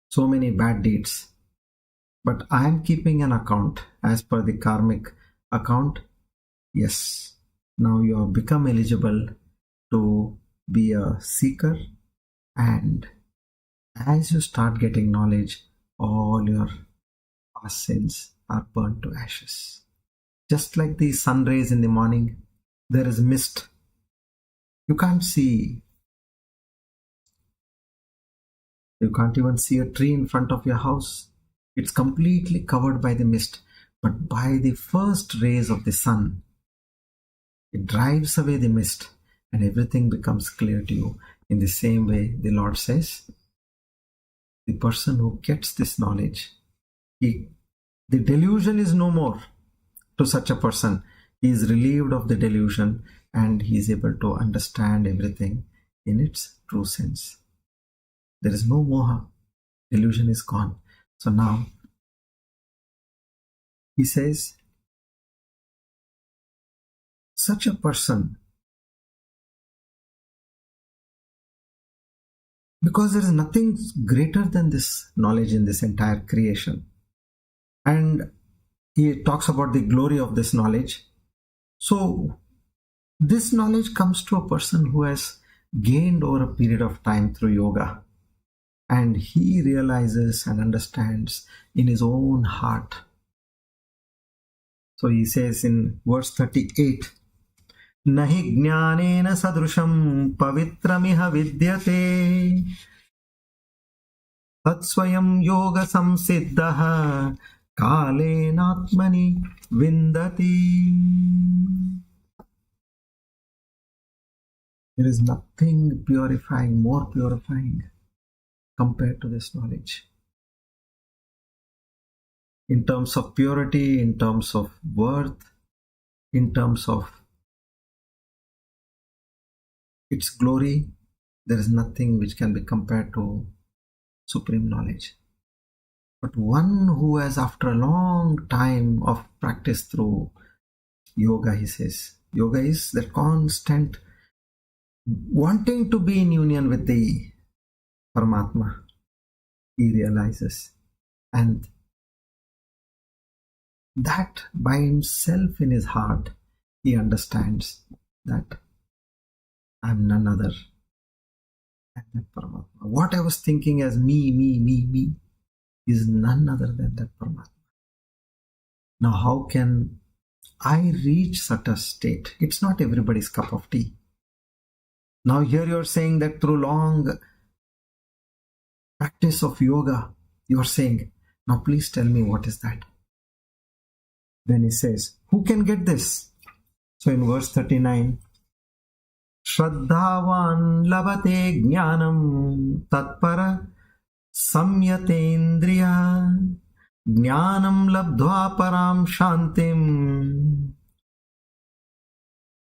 Speaker 1: so many bad deeds, but I am keeping an account as per the karmic account. Yes, now you have become eligible to be a seeker, and as you start getting knowledge, all your past sins are burnt to ashes. Just like the sun rays in the morning, there is mist. You can't see. You can't even see a tree in front of your house. It's completely covered by the mist. But by the first rays of the sun, it drives away the mist and everything becomes clear to you. In the same way, the Lord says, the person who gets this knowledge, the delusion is no more to such a person. He is relieved of the delusion and he is able to understand everything in its true sense. There is no moha, illusion is gone. So now he says, such a person, because there is nothing greater than this knowledge in this entire creation. And he talks about the glory of this knowledge. So this knowledge comes to a person who has gained over a period of time through yoga. And he realizes and understands in his own heart. So he says in verse 38, Nahi jnanena sadrusham pavitramiha vidyate tatsvayam yoga samsiddhaha kalenatmani vindati. There is nothing purifying, more purifying compared to this knowledge. In terms of purity, in terms of worth, in terms of its glory, there is nothing which can be compared to supreme knowledge. But one who has, after a long time of practice through yoga, he says, yoga is that constant wanting to be in union with the Paramatma, he realizes. And that by himself in his heart, he understands that I am none other than that Paramatma. What I was thinking as me, is none other than that Paramatma. Now, how can I reach such a state? It's not everybody's cup of tea. Now, here you're saying that through long practice of yoga, you're saying, now please tell me what is that? Then he says, who can get this? So in verse 39, Shraddhavan labate jnanam tatpara samyatendriya jnanam labdhva param shantim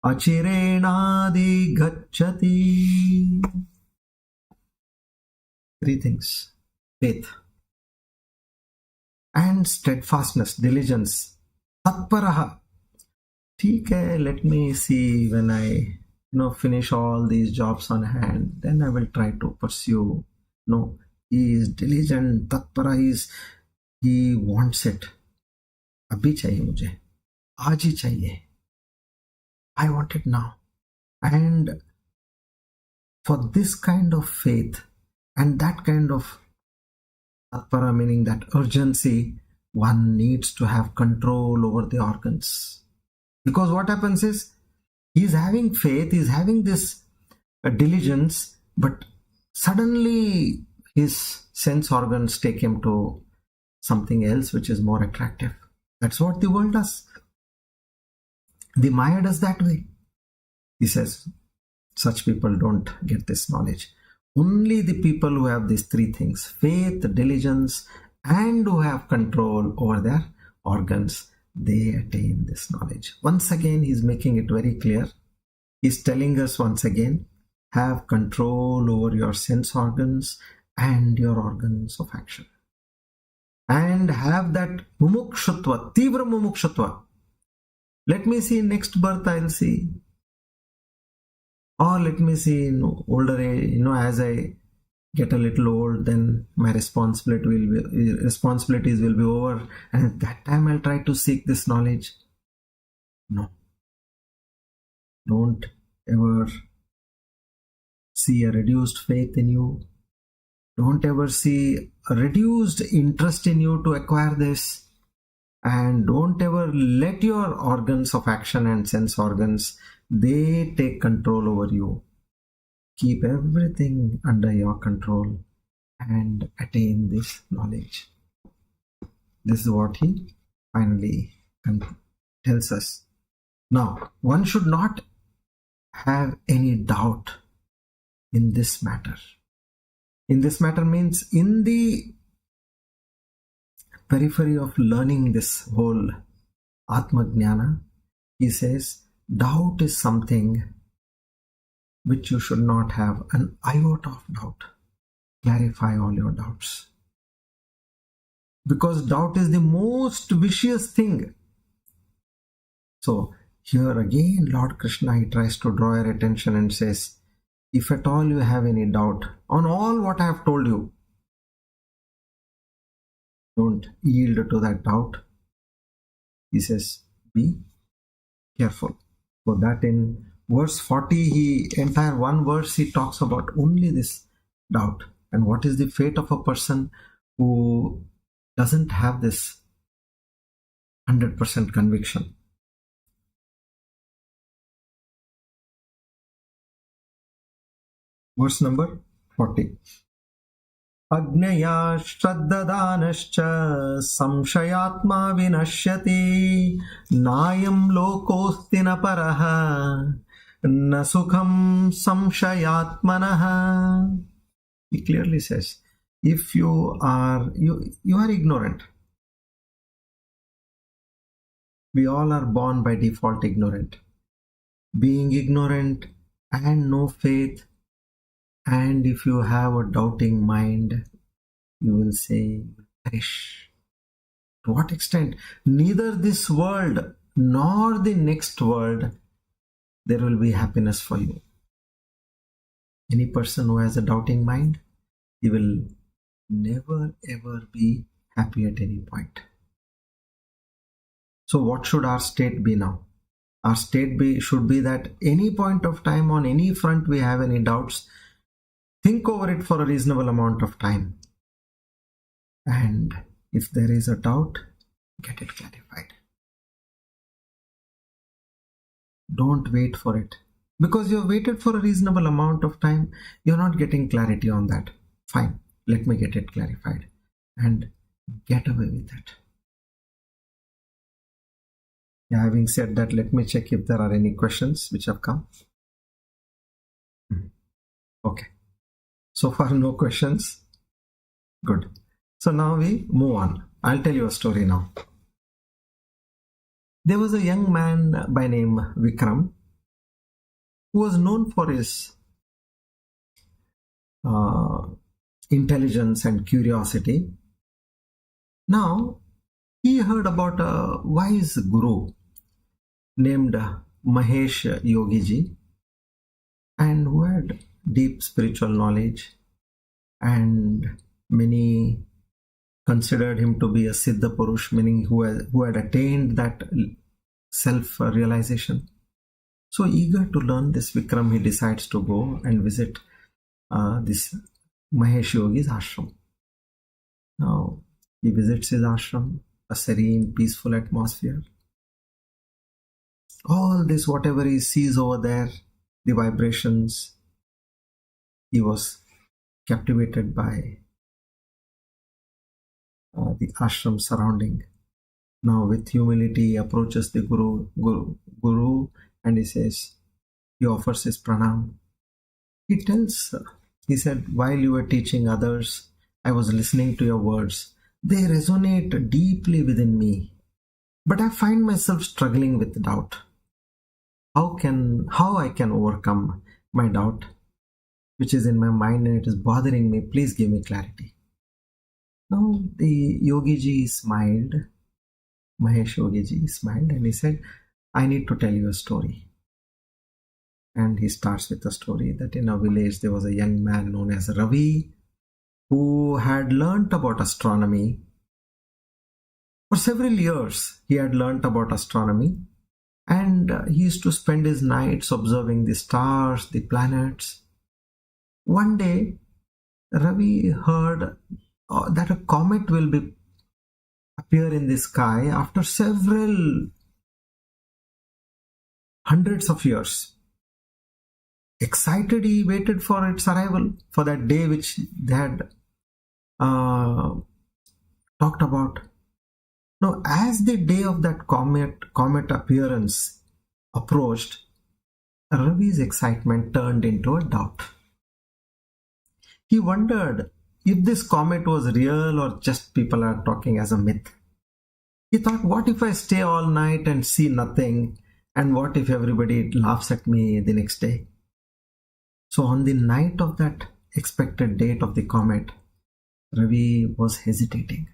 Speaker 1: achirenadi gacchati. Three things: faith and steadfastness, diligence. Tatparaha. ठीक है, let me see when I finish all these jobs on hand, then I will try to pursue. No, he is diligent, tatpara, he wants it. अभी चाहिए मुझे, आज ही चाहिए. I want it now. And for this kind of faith and that kind of tatpara, meaning that urgency, one needs to have control over the organs. Because what happens is, he's having faith, he's having this diligence, but suddenly his sense organs take him to something else which is more attractive. That's what the world does. The Maya does that way. He says, such people don't get this knowledge. Only the people who have these three things, faith, diligence, and who have control over their organs, they attain this knowledge. Once again, he's making it very clear. He's telling us once again, have control over your sense organs and your organs of action. And have that mumukshutva, tivra mumukshutva. Let me see, next birth I'll see. Or let me see, older age, as I get a little old, then my responsibilities will be over, and at that time I'll try to seek this knowledge. No. Don't ever see a reduced faith in you. Don't ever see a reduced interest in you to acquire this. And don't ever let your organs of action and sense organs, they take control over you. Keep everything under your control and attain this knowledge. This is what he finally tells us. Now, one should not have any doubt in this matter. In this matter means in the periphery of learning this whole Atma Gnana, he says Doubt is something which you should not have an iota of doubt. Clarify all your doubts. Because doubt is the most vicious thing. So here again, Lord Krishna, he tries to draw your attention and says, if at all you have any doubt on all what I have told you, don't yield to that doubt. He says, be careful. So that in verse 40, entire one verse, he talks about only this doubt. And what is the fate of a person who doesn't have this 100% conviction? Verse number 40. Agnaya shraddhadanascha samshayatma vinashyati nayam lokosti na paraha na sukham samshayatmanaha. He clearly says, if you are ignorant. We all are born by default ignorant. Being ignorant and no faith, and if you have a doubting mind, you will say, perish. To what extent? Neither this world nor the next world there will be happiness for you. Any person who has a doubting mind, he will never ever be happy at any point. So what should our state be now? Our state should be that any point of time on any front we have any doubts, think over it for a reasonable amount of time. And if there is a doubt, get it clarified. Don't wait for it. Because you have waited for a reasonable amount of time, you're not getting clarity on that. Fine, let me get it clarified. And get away with it. Yeah, having said that, let me check if there are any questions which have come. Okay. So far, no questions. Good. So now we move on. I'll tell you a story now. There was a young man by name Vikram who was known for his intelligence and curiosity. Now, he heard about a wise guru named Mahesh Yogiji, and who had deep spiritual knowledge, and many considered him to be a Siddha Purush, meaning who had attained that self-realization. So eager to learn this, Vikram, he decides to go and visit this Mahesh Yogi's ashram. Now, he visits his ashram, a serene, peaceful atmosphere. All this, whatever he sees over there, the vibrations, he was captivated by the ashram surrounding. Now, with humility, he approaches the guru, and he says, he offers his pranam. He said, while you were teaching others, I was listening to your words. They resonate deeply within me, but I find myself struggling with doubt. How I can overcome my doubt, which is in my mind and it is bothering me? Please give me clarity. Now the Yogiji smiled, Mahesh Yogiji smiled, and he said, I need to tell you a story. And he starts with a story that in a village there was a young man known as Ravi who had learnt about astronomy. For several years he had learnt about astronomy, and he used to spend his nights observing the stars, the planets. One day, Ravi heard that a comet will appear in the sky after several hundreds of years. Excited, he waited for its arrival, for that day which they had talked about. Now, as the day of that comet appearance approached, Ravi's excitement turned into a doubt. He wondered if this comet was real or just people are talking as a myth. He thought, what if I stay all night and see nothing, And what if everybody laughs at me the next day? So on the night of that expected date of the comet, Ravi was hesitating.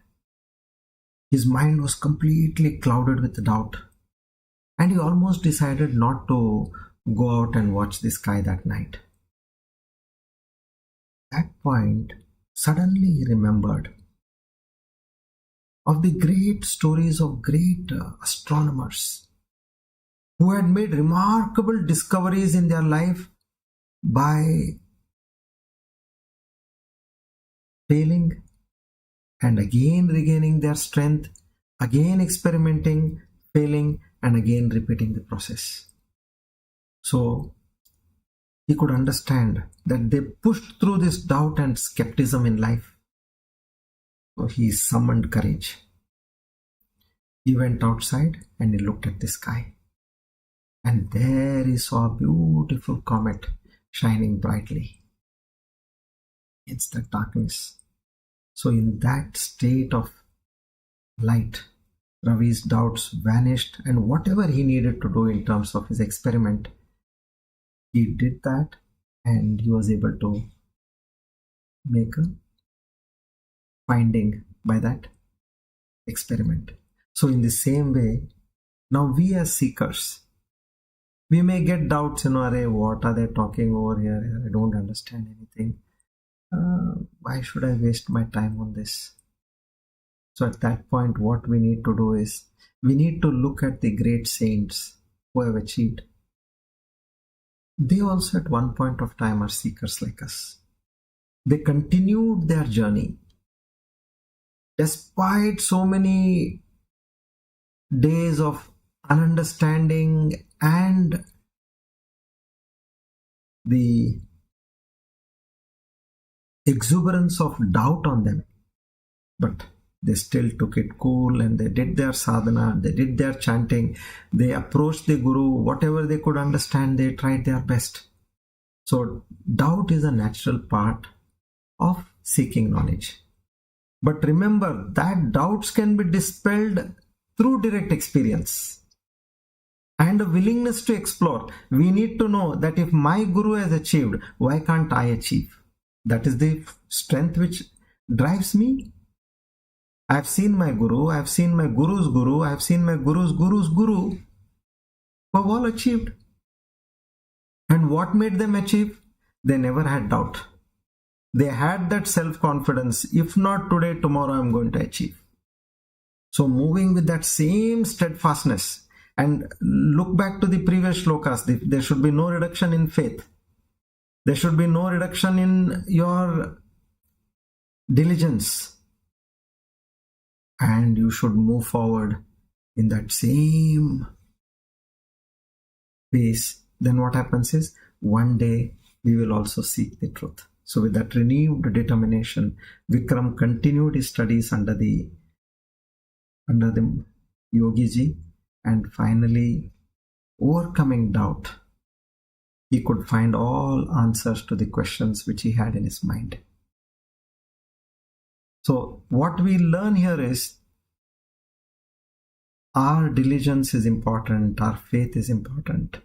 Speaker 1: His mind was completely clouded with doubt, and he almost decided not to go out and watch the sky that night. At that point, suddenly he remembered of the great stories of great astronomers who had made remarkable discoveries in their life by failing and again regaining their strength, again experimenting, failing, and again repeating the process. So he could understand that they pushed through this doubt and skepticism in life. So he summoned courage. He went outside and he looked at the sky. And there he saw a beautiful comet shining brightly against the darkness. So in that state of light, Ravi's doubts vanished, and whatever he needed to do in terms of his experiment, he did that, and he was able to make a finding by that experiment. So in the same way, now we as seekers, we may get doubts, Arey, what are they talking over here? I don't understand anything. Why should I waste my time on this? So at that point, what we need to do is, we need to look at the great saints who have achieved. They also at one point of time are seekers like us. They continued their journey. Despite so many days of ununderstanding and the exuberance of doubt on them, but they still took it cool and they did their sadhana, they did their chanting, they approached the Guru, whatever they could understand, they tried their best. So doubt is a natural part of seeking knowledge. But remember that doubts can be dispelled through direct experience and a willingness to explore. We need to know that if my Guru has achieved, why can't I achieve? That is the strength which drives me. I've seen my Guru, I've seen my Guru's Guru, I've seen my Guru's Guru's Guru, who have all achieved. And what made them achieve? They never had doubt. They had that self-confidence. If not today, tomorrow I'm going to achieve. So moving with that same steadfastness, and look back to the previous shlokas, there should be no reduction in faith. There should be no reduction in your diligence. And you should move forward in that same pace. Then what happens is, one day we will also seek the truth. So with that renewed determination, Vikram continued his studies under the Yogiji, and finally, overcoming doubt, he could find all answers to the questions which he had in his mind. So what we learn here is, our diligence is important, our faith is important,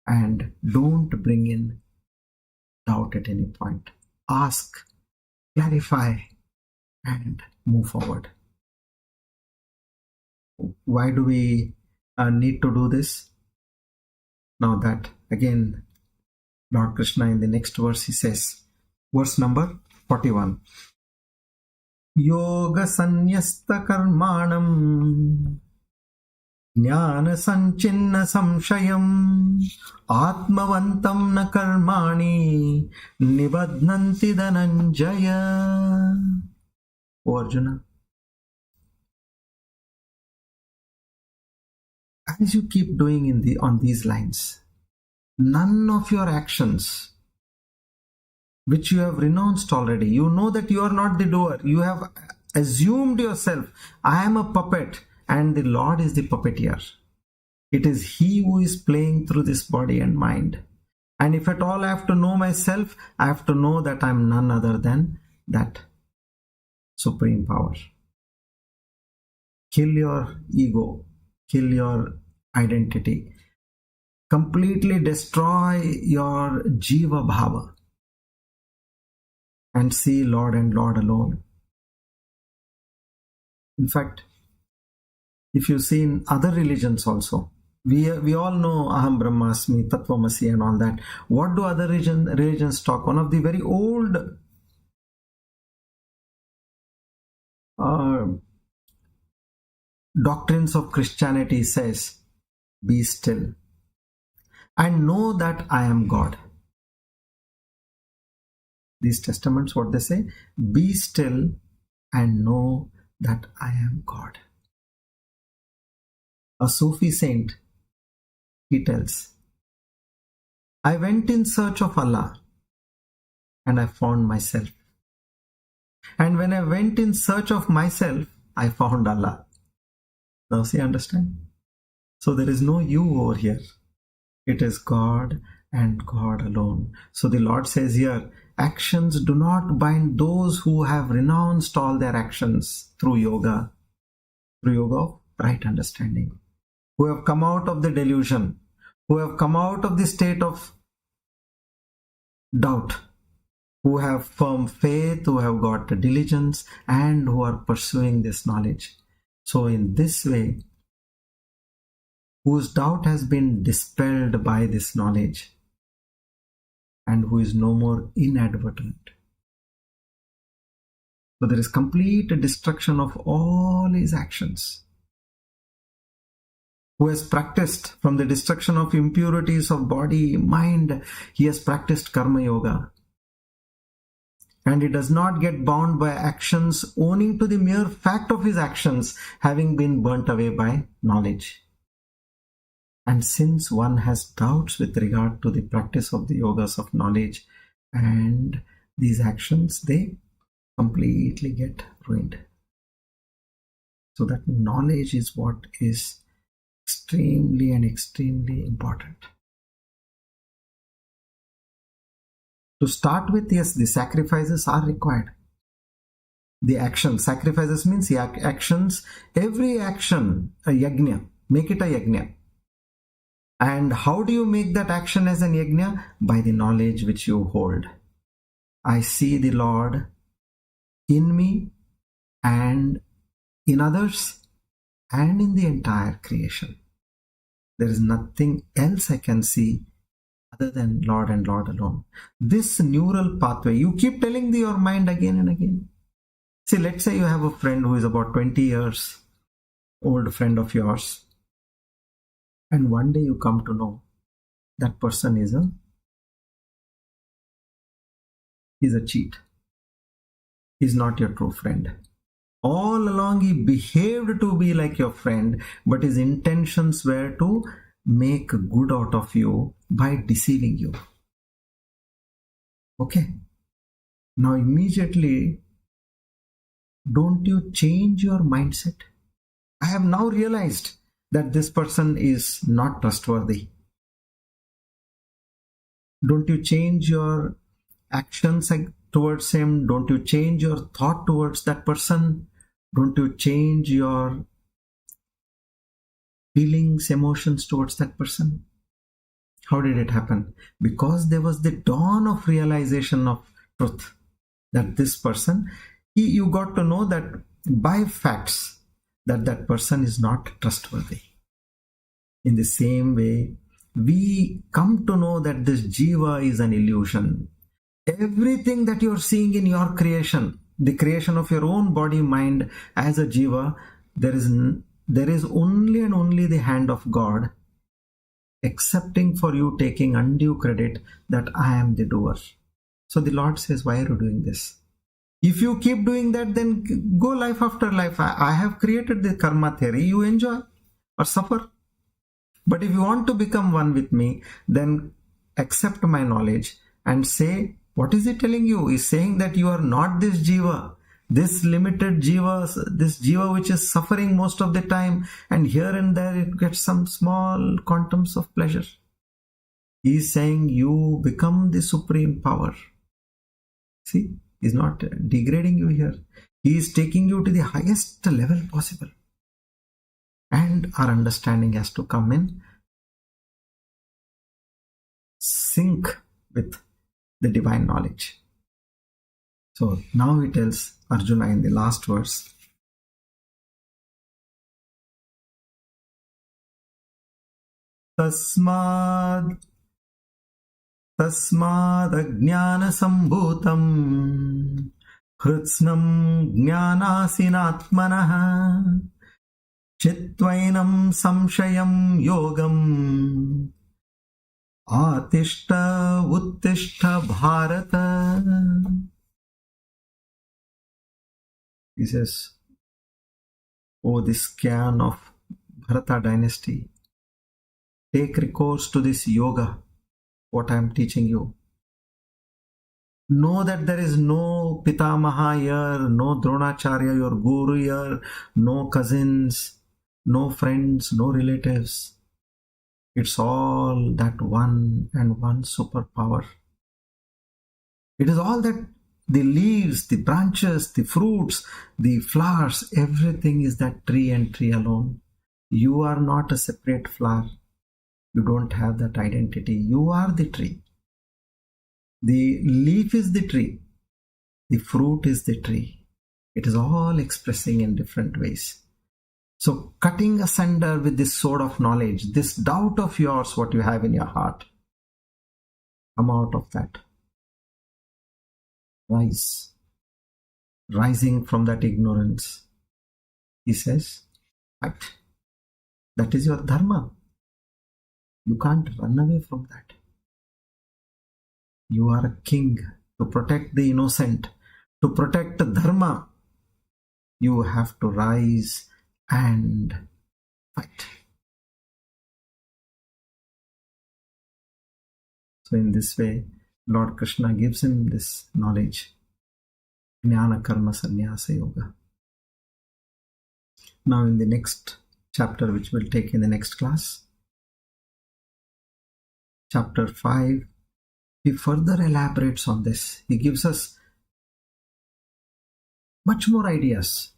Speaker 1: and don't bring in doubt at any point. Ask, clarify, and move forward. Why do we need to do this? Now that, again, Lord Krishna in the next verse, he says, verse number 41. Yoga sanyasta karmanam Gnana sanchinna samshayam Atmavantam na karmani Nibadnanti dhananjaya. O Arjuna, as you keep doing on these lines, none of your actions which you have renounced already, you know that you are not the doer, you have assumed yourself, I am a puppet and the Lord is the puppeteer. It is He who is playing through this body and mind. And if at all I have to know myself, I have to know that I am none other than that supreme power. Kill your ego, kill your identity, completely destroy your jiva bhava and see Lord and Lord alone. In fact, if you see in other religions also, we all know Aham Brahmasmi, Tattvamasi and all that. What do other religions talk? One of the very old doctrines of Christianity says, be still and know that I am God. These testaments, what they say, be still and know that I am God. A Sufi saint, he tells, I went in search of Allah and I found myself. And when I went in search of myself, I found Allah. Now see, understand? So there is no you over here. It is God and God alone. So the Lord says here, actions do not bind those who have renounced all their actions through yoga of right understanding, who have come out of the delusion, who have come out of the state of doubt, who have firm faith, who have got diligence, and who are pursuing this knowledge. So in this way, whose doubt has been dispelled by this knowledge, and who is no more inadvertent. So there is complete destruction of all his actions. Who has practiced from the destruction of impurities of body, mind, he has practiced karma yoga. And he does not get bound by actions owing to the mere fact of his actions having been burnt away by knowledge. And since one has doubts with regard to the practice of the yogas of knowledge and these actions, they completely get ruined. So that knowledge is what is extremely and extremely important. To start with, yes, the sacrifices are required. The actions, sacrifices means the actions, every action, a yajna, make it a yajna. And how do you make that action as an yajna? By the knowledge which you hold. I see the Lord in me and in others and in the entire creation. There is nothing else I can see other than Lord and Lord alone. This neural pathway, you keep telling your mind again and again. See, let's say you have a friend who is about 20 years old, friend of yours. And one day you come to know that person is a cheat. He's not your true friend. All along he behaved to be like your friend, but his intentions were to make good out of you by deceiving you. Okay. Now immediately, don't you change your mindset? I have now realized that this person is not trustworthy. Don't you change your actions towards him? Don't you change your thought towards that person? Don't you change your feelings, emotions towards that person? How did it happen? Because there was the dawn of realization of truth that this person, you got to know that by facts that person is not trustworthy. In the same way, we come to know that this jiva is an illusion. Everything that you're seeing in your creation, the creation of your own body, mind as a jiva, there is only and only the hand of God, excepting for you taking undue credit that I am the doer. So the Lord says, why are you doing this? If you keep doing that, then go life after life. I have created the karma theory. You enjoy or suffer. But if you want to become one with me, then accept my knowledge and say, what is he telling you? He's saying that you are not this jiva, this limited jiva, this jiva which is suffering most of the time, and here and there it gets some small quantums of pleasure. He's saying you become the supreme power. See, he's not degrading you here. He is taking you to the highest level possible. And our understanding has to come in sync with the divine knowledge. So now he tells Arjuna in the last verse, Tasmad Tasmadajnanasambhutam Hrutsnam Gnanasinatmanah Chitvainam Samshayam Yogam Atishta Uttishta Bharata. He says, "O this scion of Bharata dynasty, take recourse to this yoga, what I am teaching you. Know that there is no Pitamaha here, no Dronacharya, your guru here, no cousins, no friends, no relatives. It's all that one and one superpower. It is all that the leaves, the branches, the fruits, the flowers, everything is that tree and tree alone. You are not a separate flower. You don't have that identity. You are the tree. The leaf is the tree. The fruit is the tree. It is all expressing in different ways. So cutting asunder with this sword of knowledge, this doubt of yours, what you have in your heart, come out of that. Rise. Rising from that ignorance. He says, fight. That is your dharma. You can't run away from that. You are a king to protect the innocent, to protect the dharma. You have to rise and fight. So in this way, Lord Krishna gives him this knowledge. Gnana karma sanyasa yoga. Now in the next chapter, which we'll take in the next class, chapter 5, he further elaborates on this. He gives us much more ideas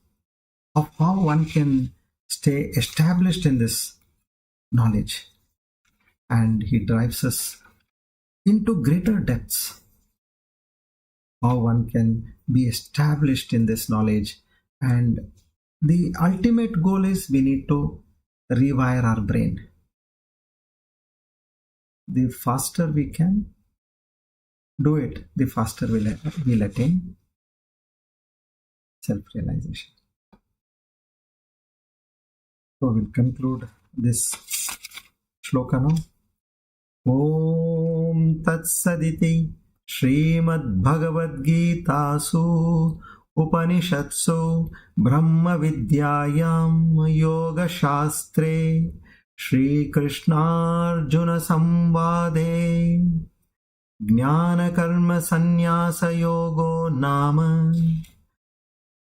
Speaker 1: of how one can stay established in this knowledge. And he drives us into greater depths. How one can be established in this knowledge. And the ultimate goal is we need to rewire our brain. The faster we can do it, the faster we'll attain self-realization. So we'll conclude this shloka now. Om Tat Saditi Srimad Bhagavad Gita Su Upanishatsu Brahma Vidyayam Yoga Shastre Shri Krishna Arjuna Samvade Gnana Karma Sanyasa Yogo Nama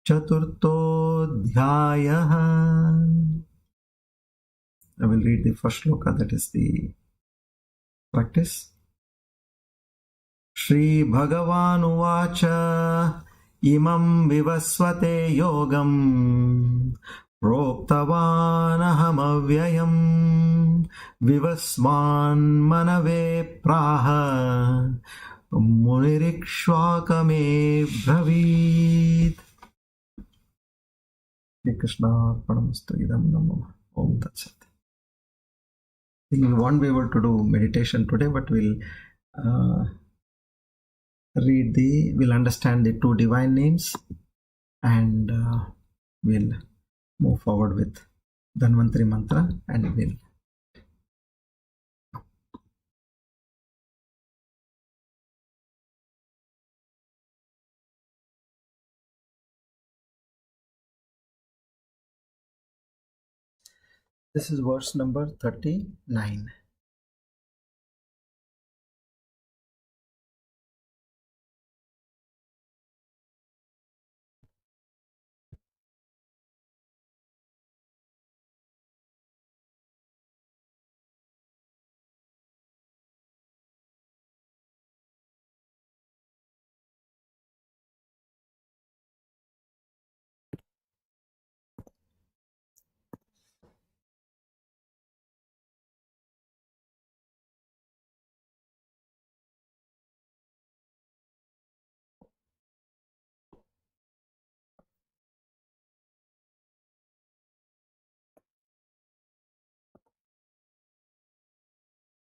Speaker 1: Chaturto Dhyayaha. I will read the first shloka, that is the practice. Shri Bhagavan Uvacha Imam Vivasvate Yogam Proktavan Avyayam Vivasman Manave Praha Munirikshvakame Bravit. Shri Krishna Paramastu Idam Namo. Om Tat Sat. I think we won't be able to do meditation today, but we'll we'll understand the two divine names, and we'll move forward with Dhanvantari Mantra, and we'll this is verse number 39.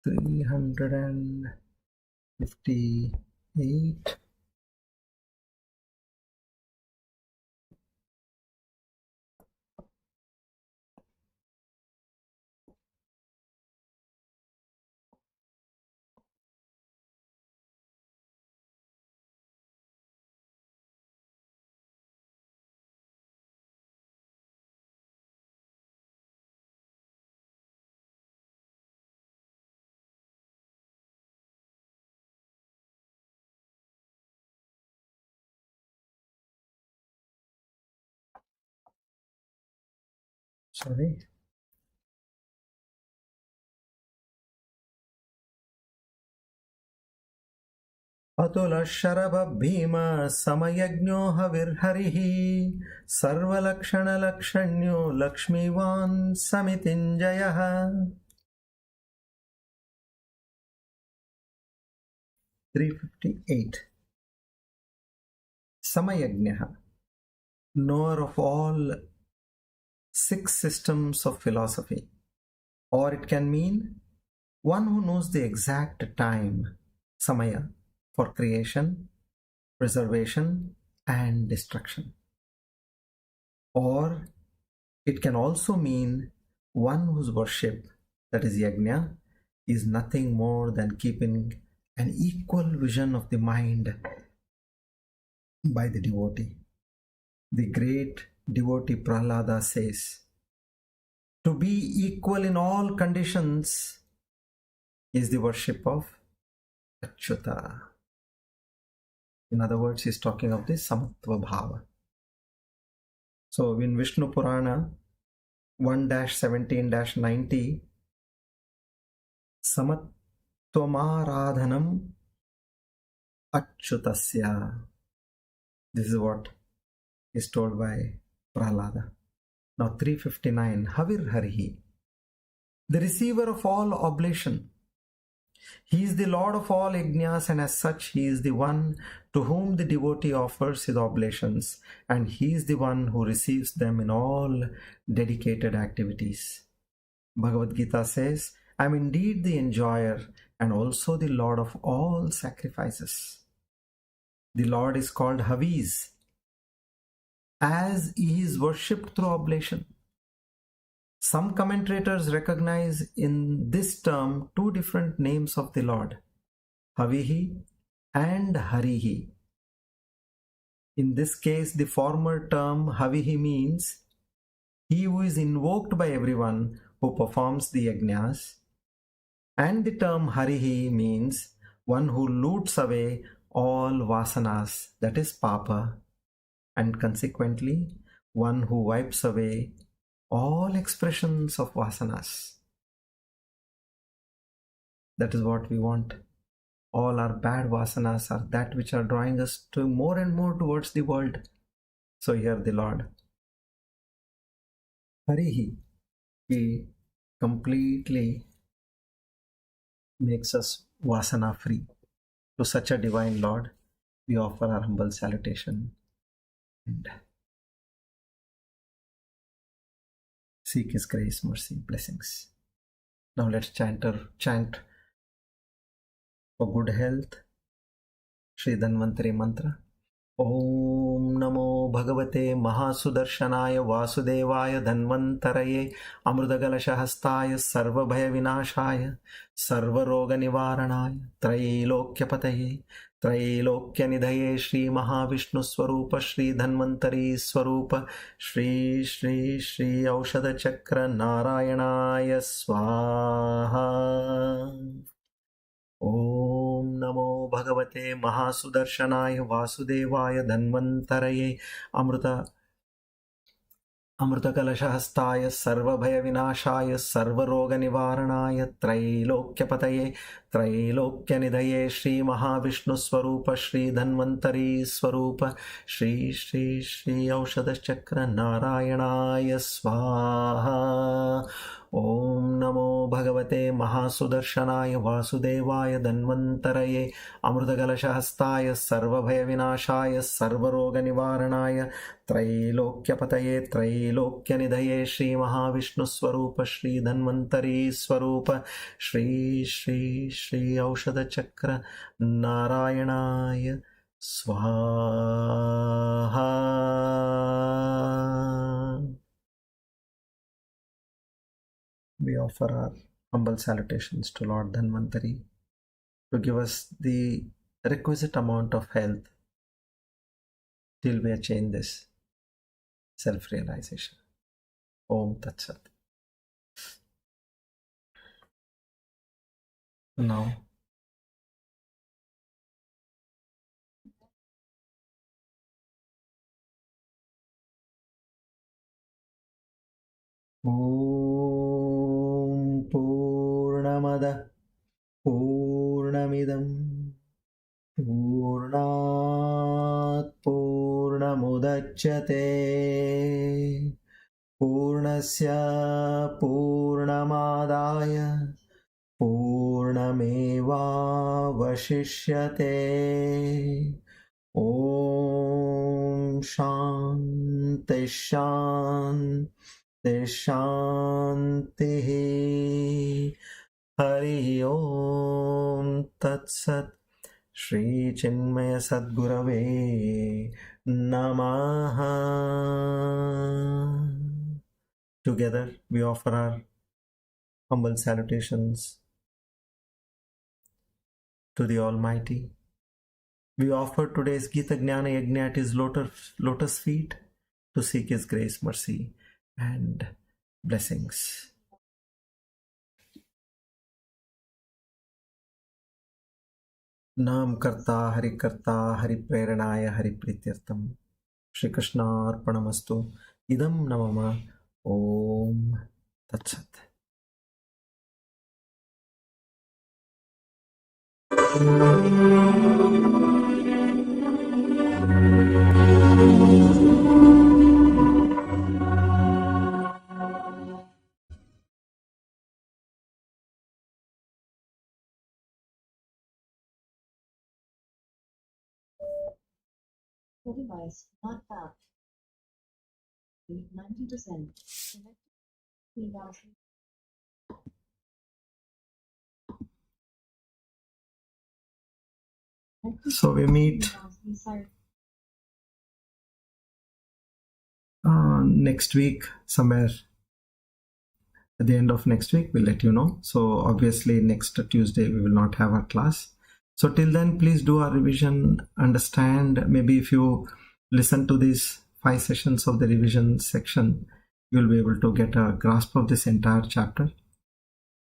Speaker 1: 358. Sorry. Atul Sharabha Bhim समयज्ञो हविर्हरिः सर्वलक्षणलक्षण्यो लक्ष्मीवान् समितिञ्जयः. 358. Samayajñah, knower of all 6 systems of philosophy, or it can mean one who knows the exact time, samaya, for creation, preservation, and destruction. Or it can also mean one whose worship, that is yajna, is nothing more than keeping an equal vision of the mind by the devotee. The great devotee Prahlada says, to be equal in all conditions is the worship of Achyuta. In other words, he is talking of the Samatva Bhava. So in Vishnu Purana 1-17-90, Samattvamaradhanam Achyutasya. This is what is told by Prahlada. Now 359, Havir Harihi, the receiver of all oblation. He is the Lord of all yajnas, and as such he is the one to whom the devotee offers his oblations, and he is the one who receives them in all dedicated activities. Bhagavad Gita says, I am indeed the enjoyer and also the Lord of all sacrifices. The Lord is called Haviz, as he is worshipped through oblation. Some commentators recognize in this term 2 different names of the Lord, Havihi and Harihi. In this case, the former term Havihi means he who is invoked by everyone who performs the yajnas, and the term Harihi means one who loots away all vasanas, that is papa, and consequently one who wipes away all expressions of vasanas. That is what we want. All our bad vasanas are that which are drawing us to more and more towards the world. So here the Lord, Harihi, he completely makes us vasana free. To such a divine Lord, we offer our humble salutation and seek his grace, mercy, blessings. Now let's chant for good health Shri Dhanvantari mantra. Om Namo Bhagavate Mahasudarshanaya Vasudevaya Dhanvantaraye Amrutagalashahastaya Sarvabhaya Vinashaya Sarvaroga Nivaranaya Trailokyapataye Trailokya Nidhaye Shri Mahavishnu Swarupa Shri Dhanvantari Swarupa Shri Shri Shri Aushadha Chakra Narayanaya Swaha. Om Namo Bhagavate Mahasudarshanaya Vasudevaya Dhanvantaraye Amrutakalashahastaya Sarvabhaya Vinashaya Sarvaroga Nivaranaya Trailokyapataye Trailokya Nidhaye Shri Mahavishnu Swarupa Shri Dhanvantari Swarupa Shri Shri Shri Aushadha Chakra Narayanaya Swaha. Om नमो भगवते महासुदर्शनाय वासुदेवाय धन्वन्तरये अमृतकलशहस्ताय सर्वभयविनाशाय सर्वरोगनिवारणाय त्रैलोक्यपतये त्रैलोक्यनिधये श्रीमहाविष्णुस्वरूप श्रीधन्वन्तरी स्वरूप श्री श्री श्री औषधचक्र नारायणाय स्वाहा. We offer our humble salutations to Lord Dhanvantari to give us the requisite amount of health till we attain this self-realization. Om Tat Sat. Now, Om Purnamada Purnamidam Purnat Purnamudachyate Purnasya Purnamadaya Purnamevavashishyate. Om Shanti Shanti Shanti. Hari Om Tat Sat. Shri Chinmaya Sadgurave Namaha. Together we offer our humble salutations to the Almighty. We offer today's Gita Gnana Yajna at His lotus feet to seek His grace, mercy and blessings. Nam karta hari preranaaya hari prityartam Shri Krishna arpanamastu idam namama. Om Tat Sat.
Speaker 2: The device not found. 90%.
Speaker 1: So we meet next week, somewhere at the end of next week. We'll let you know. So obviously next Tuesday we will not have our class. So till then, please do our revision, understand. Maybe if you listen to these 5 sessions of the revision section, you'll be able to get a grasp of this entire chapter.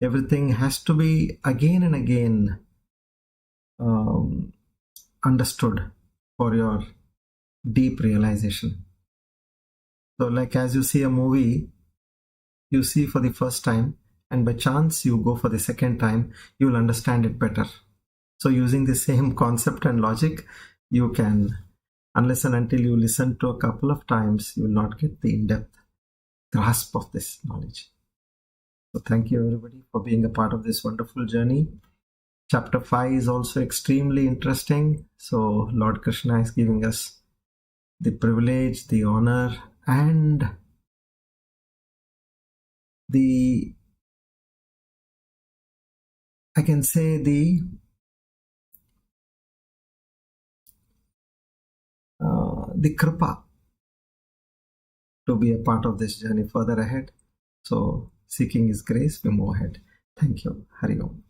Speaker 1: Everything has to be again and again understood for your deep realization. So like as you see a movie, you see for the first time, and by chance you go for the second time, you will understand it better. So using the same concept and logic, you can, unless and until you listen to a couple of times, you will not get the in-depth grasp of this knowledge. So thank you everybody for being a part of this wonderful journey. Chapter 5 is also extremely interesting. So Lord Krishna is giving us the privilege, the honor, and the, I can say the kripa to be a part of this journey further ahead. So seeking His grace, we move ahead. Thank you. Hari Om.